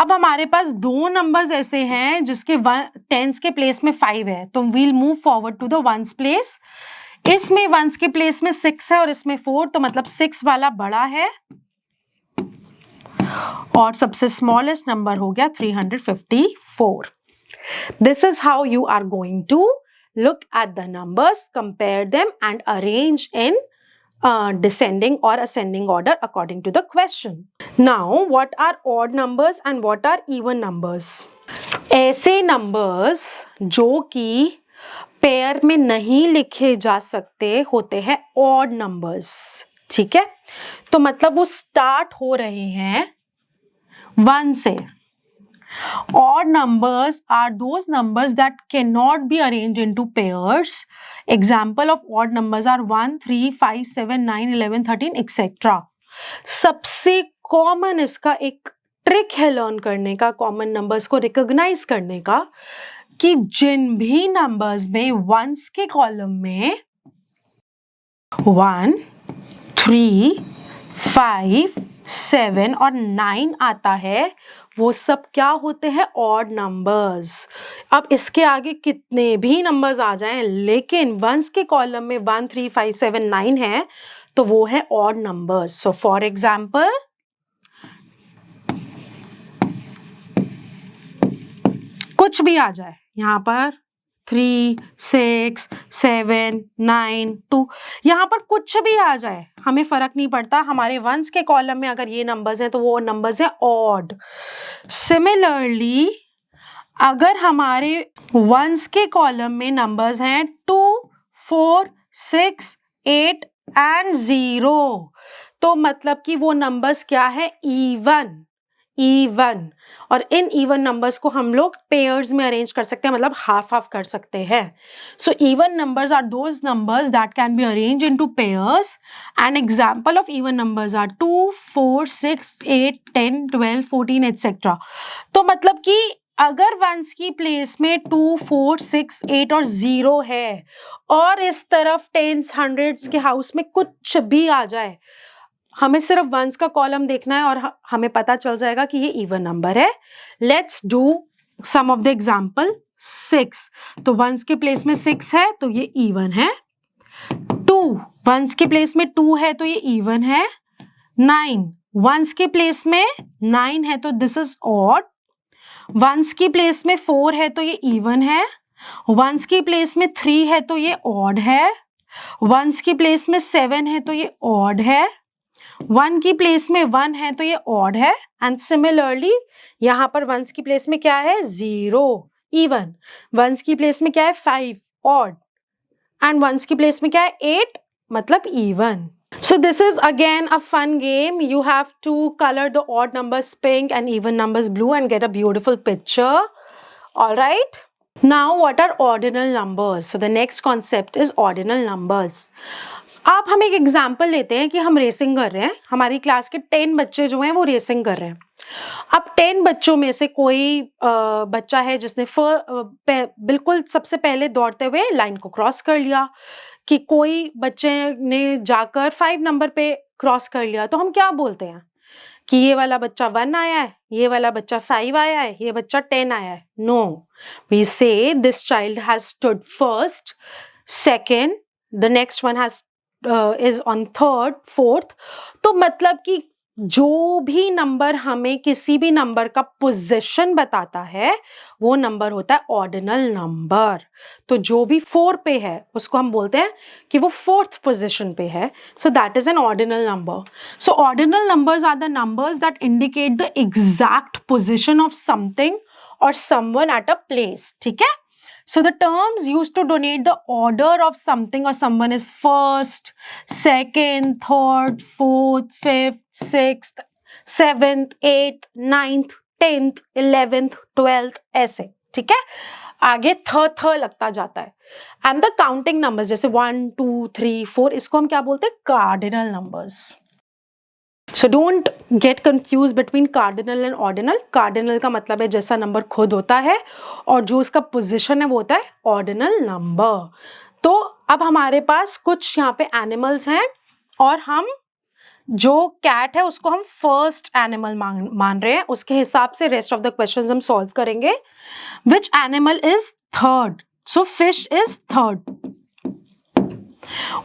अब हमारे पास 2 नंबर्स ऐसे हैं जिसके टेंस के प्लेस में 5 है, तो we'll move forward to the ones place. इसमें वंस के प्लेस में 6 है और इसमें 4, तो मतलब 6 वाला बड़ा है, और सबसे स्मॉलेस्ट नंबर हो गया 354। This is how you are going to look at the numbers, compare them and arrange in descending or ascending order according to the question. Now, what are odd numbers and what are even numbers? ऐसे numbers जो कि pair में नहीं लिखे जा सकते होते हैं odd numbers। ठीक है, तो मतलब वो स्टार्ट हो रहे हैं 1 से। Odd numbers are those numbers that cannot be arranged into pairs. Example of odd numbers are 1, 3, 5, 7, 9, 11, 13, etc. सबसे कॉमन इसका एक ट्रिक है लर्न करने का, कॉमन नंबर्स को रिकॉग्नाइज करने का, कि जिन भी नंबर्स में वंस के कॉलम में 1, 3, 5, 7 और 9 आता है, वो सब क्या होते हैं? Odd numbers. अब इसके आगे कितने भी नंबर्स आ जाएं, लेकिन वंस के कॉलम में 1, 3, 5, 7, 9 है, तो वो है odd numbers. So for example, कुछ भी आ जाए यहाँ पर, 3, 6, 7, 9, 2, यहाँ पर कुछ भी आ जाए, हमें फर्क नहीं पड़ता। हमारे वंस के कॉलम में अगर ये नंबर्स हैं तो वो नंबर्स हैं ऑड। सिमिलरली अगर हमारे वंस के कॉलम में नंबर्स हैं 2, 4, 6, 8 एंड 0, तो मतलब कि वो नंबर्स क्या है? इवन। और इन इवन नंबर्स को हम लोग पेयर्स में अरेंज कर सकते हैं, मतलब हाफ हाफ कर सकते हैं। So even numbers are those numbers that can be arrange into pairs, and example of even numbers are 2, 4, 6, 8, 10, 12, 14 etcetera. तो मतलब कि अगर वंस की प्लेस में 2, 4, 6, 8 और 0 है, और इस तरफ टेंस हंड्रेड्स के हाउस में कुछ भी आ जाए, हमें सिर्फ वंस का कॉलम देखना है और हमें पता चल जाएगा कि ये इवन नंबर है। Let's do some of the example. 6, तो वंस के प्लेस में 6 है तो ये इवन है। 2, वंस के प्लेस में 2 है तो ये इवन है। 9, वंस के प्लेस में 9 है तो दिस इज ऑड। वंस की प्लेस में 4 है तो ये इवन है। वंस की प्लेस में 3 है तो ये ऑड है। वंस की प्लेस में 7 है तो ये ऑड है। 1 की प्लेस में 1 है तो ये ऑड है, एंड सिमिलरली यहाँ पर 1s की प्लेस में क्या है 0 इवन, 1s की प्लेस में क्या है 5 ऑड, एंड 1s की प्लेस में क्या है 8 मतलब even. So this is again a fun game. You have to color the odd numbers pink and even numbers blue and get a beautiful picture. All right. Now what are ordinal numbers? So the next concept is ordinal numbers. आप हम एक example लेते हैं कि हम racing कर रहे हैं, हमारी क्लास के 10 बच्चे जो हैं वो रेसिंग कर रहे हैं. अब 10 बच्चों में से कोई बच्चा है जिसने बिल्कुल सबसे पहले दौड़ते हुए लाइन को क्रॉस कर लिया, कि कोई बच्चे ने जाकर 5 नंबर पे क्रॉस कर लिया, तो हम क्या बोलते हैं कि ये वाला बच्चा 1 आया है, ये वाला बच्चा 5 आया है, ये बच्चा 10 आया है. नो, वी से this child has stood first, second, the next one has is on third, fourth. तो मतलब कि जो भी नंबर हमें किसी भी नंबर का पोजीशन बताता है वो नंबर होता है ऑर्डिनल नंबर. तो जो भी 4 पे है उसको हम बोलते हैं कि वो 4th पोजीशन पे है. So that is an ordinal number. So ordinal numbers are the numbers that indicate the exact position of something और समवन एट अ प्लेस. ठीक है. So the terms used to denote the order of something or someone is first, second, third, fourth, fifth, sixth, seventh, eighth, ninth, 10th, 11th, 12th ऐसे. ठीक है. आगे थ लगता जाता है. एंड द काउंटिंग नंबर्स जैसे 1, 2, 3, 4 इसको हम क्या बोलते हैं cardinal numbers. So don't get confused between cardinal and ordinal. Cardinal का मतलब है जैसा नंबर खुद होता है और जो उसका पोजीशन है वो होता है ऑर्डिनल नंबर. तो अब हमारे पास कुछ यहाँ पे एनिमल्स हैं और हम जो कैट है उसको हम फर्स्ट एनिमल मान रहे हैं. उसके हिसाब से रेस्ट ऑफ द क्वेश्चंस हम सॉल्व करेंगे. Which animal is third? So fish is third.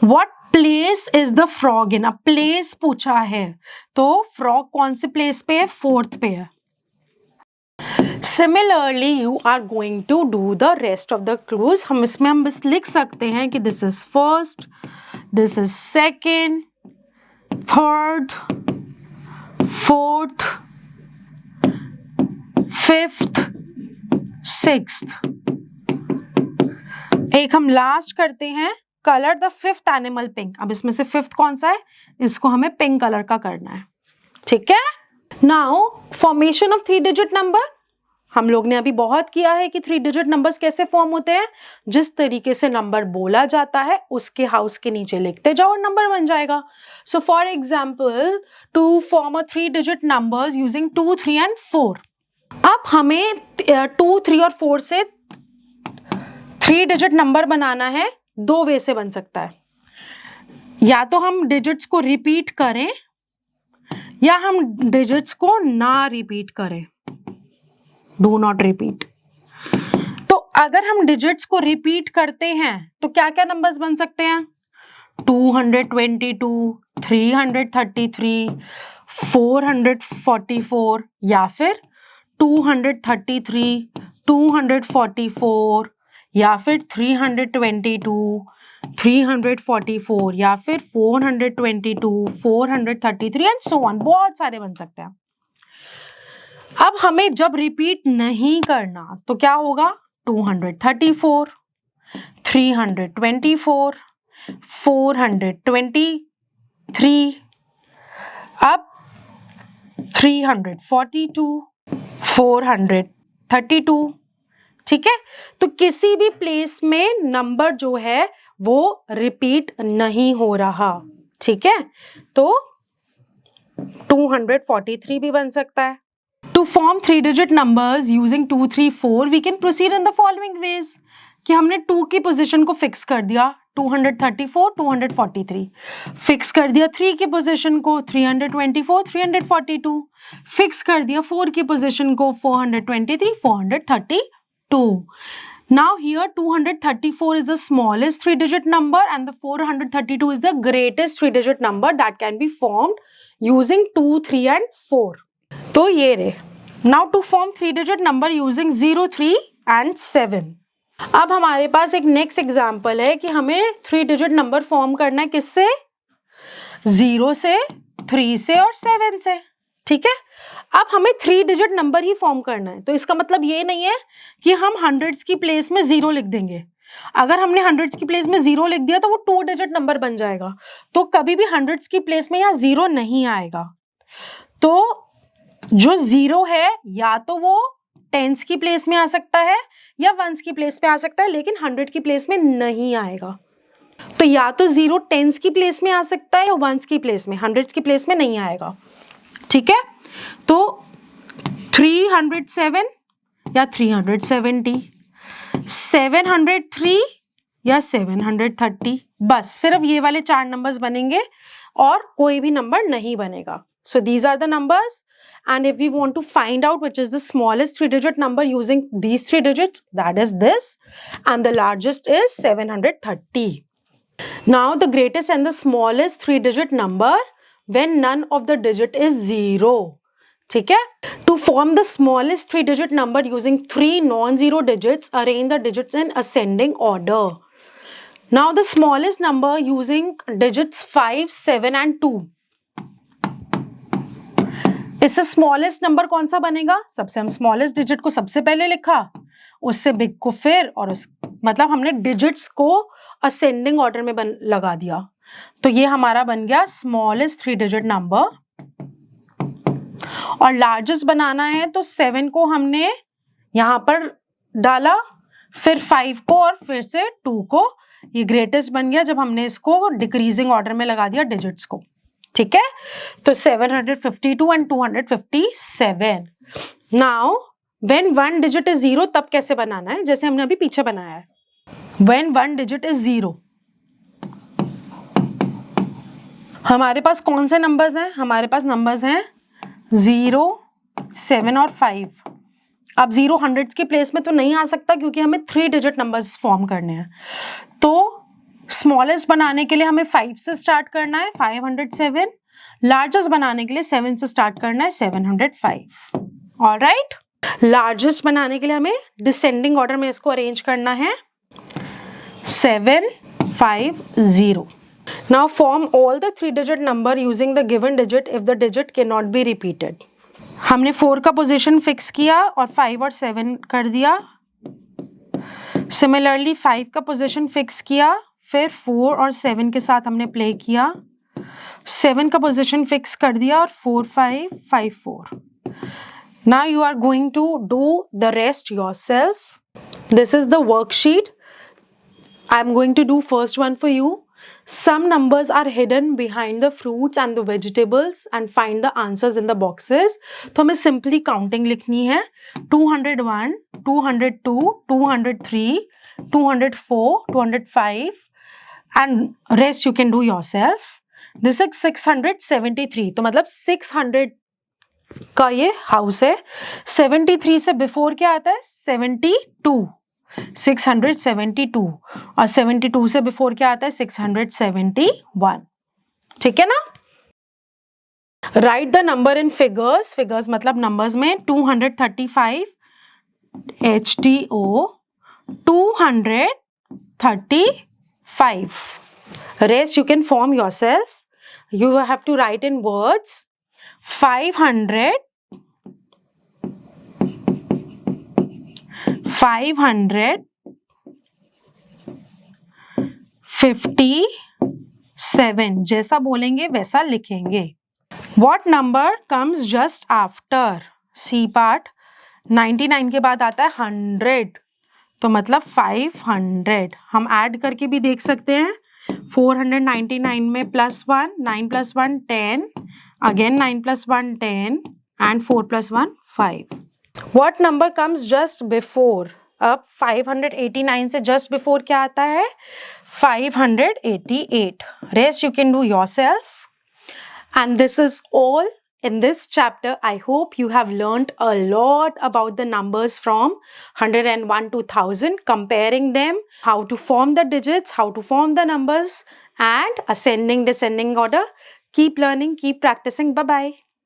What place is the frog in? अब प्लेस पूछा है तो फ्रॉग कौन से प्लेस पे है? 4th पे है. Similarly, you are going to do the rest of the clues. हम बस लिख सकते हैं कि this is first, this is second, third, fourth, fifth, sixth. एक हम लास्ट करते हैं, colour the 5th animal pink. अब इसमें से 5th कौन सा है? इसको हमें पिंक कलर का करना है. ठीक है. Now formation of 3 digit number. हम लोग ने अभी बहुत किया है कि 3 डिजिट नंबर्स कैसे फॉर्म होते हैं. जिस तरीके से नंबर बोला जाता है उसके हाउस के नीचे लिखते जाओ और नंबर बन जाएगा. So for example to form a 3 digit numbers using 2, 3 and 4. अब हमें 2, 3 और 4 से 3 डिजिट नंबर बनाना है. 2 वे से बन सकता है. या तो हम डिजिट्स को रिपीट करें या हम डिजिट्स को ना रिपीट करें. Do not repeat. तो अगर हम डिजिट्स को रिपीट करते हैं तो क्या क्या नंबर्स बन सकते हैं? 222, 333, 444 या फिर 233, 244 या फिर 322, 344 या फिर 422, 433 एंड सो ऑन. बहुत सारे बन सकते हैं. अब हमें जब रिपीट नहीं करना तो क्या होगा? 234, 324, 423, अब 342, 432. ठीक है. तो किसी भी प्लेस में नंबर जो है वो रिपीट नहीं हो रहा. ठीक है. तो 243 भी बन सकता है. To form 3 digit numbers using 2, 3, 4 we can proceed in the following ways. कि हमने 2 की पोजीशन को फिक्स कर दिया 234, 243. फिक्स कर दिया 3 की पोजीशन को 324, 342. फिक्स कर दिया 4 की पोजीशन को 423, 432. Now here 234 is the smallest 3 digit number and the 432 is the greatest 3 digit number that can be formed using 2, 3 and 4. तो ये रे. Now to form 3 digit number using 0, 3 and 7. अब हमारे पास एक नेक्स्ट एग्जाम्पल है कि हमें 3 डिजिट नंबर फॉर्म करना है. किससे? 0 से, 3 से और 7 से, ठीक है। अब हमें 3 डिजिट नंबर ही फॉर्म करना है, तो इसका मतलब ये नहीं है कि हम हंड्रेड्स की प्लेस में 0 लिख देंगे। अगर हमने हंड्रेड्स की प्लेस में 0 लिख दिया तो वो 2 डिजिट नंबर बन जाएगा, तो कभी भी हंड्रेड्स की प्लेस में यहाँ 0 नहीं आएगा। तो जो 0 है या तो वो टेंस की प्लेस में आ सकता है या वंस की प्लेस पे आ सकता है, लेकिन 100 की प्लेस में नहीं आएगा। तो या तो 0 टेंस की प्लेस में आ सकता है या वंस की प्लेस में, हंड्रेड्स की प्लेस में नहीं आएगा, ठीक है। तो 307 या 370, 703 या 730, बस सिर्फ ये वाले 4 नंबर्स बनेंगे और कोई भी नंबर नहीं बनेगा। So these are the numbers, and if we want to find out which is the smallest 3-digit number using these 3 digits, that is this, and the largest is 730. Now the greatest and the smallest 3-digit number when none of the digit is 0. ठीक है। To form the smallest 3-digit number using 3 non-zero digits, arrange the digits in ascending order. Now the smallest number using digits 5, 7 and 2. इससे smallest number कौन सा बनेगा? सबसे हम smallest digit को सबसे पहले लिखा, उससे बिग को फिर, और उस मतलब हमने डिजिट्स को असेंडिंग ऑर्डर में लगा दिया, तो ये हमारा बन गया स्मॉलेस्ट 3 डिजिट नंबर। और लार्जेस्ट बनाना है तो 7 को हमने यहां पर डाला, फिर 5 को और फिर से 2 को, ये ग्रेटेस्ट बन गया जब हमने इसको डिक्रीजिंग ऑर्डर में लगा दिया डिजिट्स को, ठीक है। तो 752 and 257। Now when 1 digit is 0 तब कैसे बनाना है, जैसे हमने अभी पीछे बनाया है। व्हेन 1 डिजिट इज 0, हमारे पास कौन से नंबर्स हैं? हमारे पास नंबर्स हैं 0, 7 और 5। अब 0 हंड्रेड्स की प्लेस में तो नहीं आ सकता क्योंकि हमें 3 डिजिट नंबर्स फॉर्म करने हैं। तो स्मॉलेस्ट बनाने के लिए हमें 5 से स्टार्ट करना है, 507। लार्जेस्ट बनाने के लिए 7 से स्टार्ट करना है, 705। ऑलराइट, लार्जेस्ट बनाने के लिए हमें डिसेंडिंग ऑर्डर में इसको अरेंज करना है, 750। Now form all the 3 digit number using the given digit if the digit can not be repeated. हमने 4 का पोजीशन फिक्स किया और 5 और 7 कर दिया। सिमिलरली 5 का पोजीशन फिक्स किया, फिर 4 और 7 के साथ हमने प्ले किया, 7 का पोजीशन फिक्स कर दिया और 4, 5, 5, 4। Now you are going to do the rest yourself. This is the worksheet. I am going to do first one for you. Some numbers are hidden behind the fruits and the vegetables and find the answers in the boxes. तो हमें simply counting लिखनी है, 201, 202, 203, 204, 205 and rest you can do yourself. This is 673, तो मतलब 600 का ये house है। 73 से बिफोर क्या आता है? 72, 672, और 72 से बिफोर क्या आता है? 671, ठीक है ना। Right the number in figures, figures मतलब नंबर्स में 235 HDO 235। Rest you can form yourself. You have to write in words. 500 557, जैसा बोलेंगे वैसा लिखेंगे। What number comes just after? C part, 99 के बाद आता है 100, तो मतलब 500। हम ऐड करके भी देख सकते हैं, 499 में +1, 9 + 1 10, again 9 + 1 10 and 4 + 1 5. What number comes just before? अब 589 से just before क्या आता है? 588. Rest you can do yourself. And this is all in this chapter. I hope you have learned a lot about the numbers from 101 to 1000, comparing them, how to form the digits, how to form the numbers, and ascending, descending order. Keep learning, keep practicing. Bye-bye.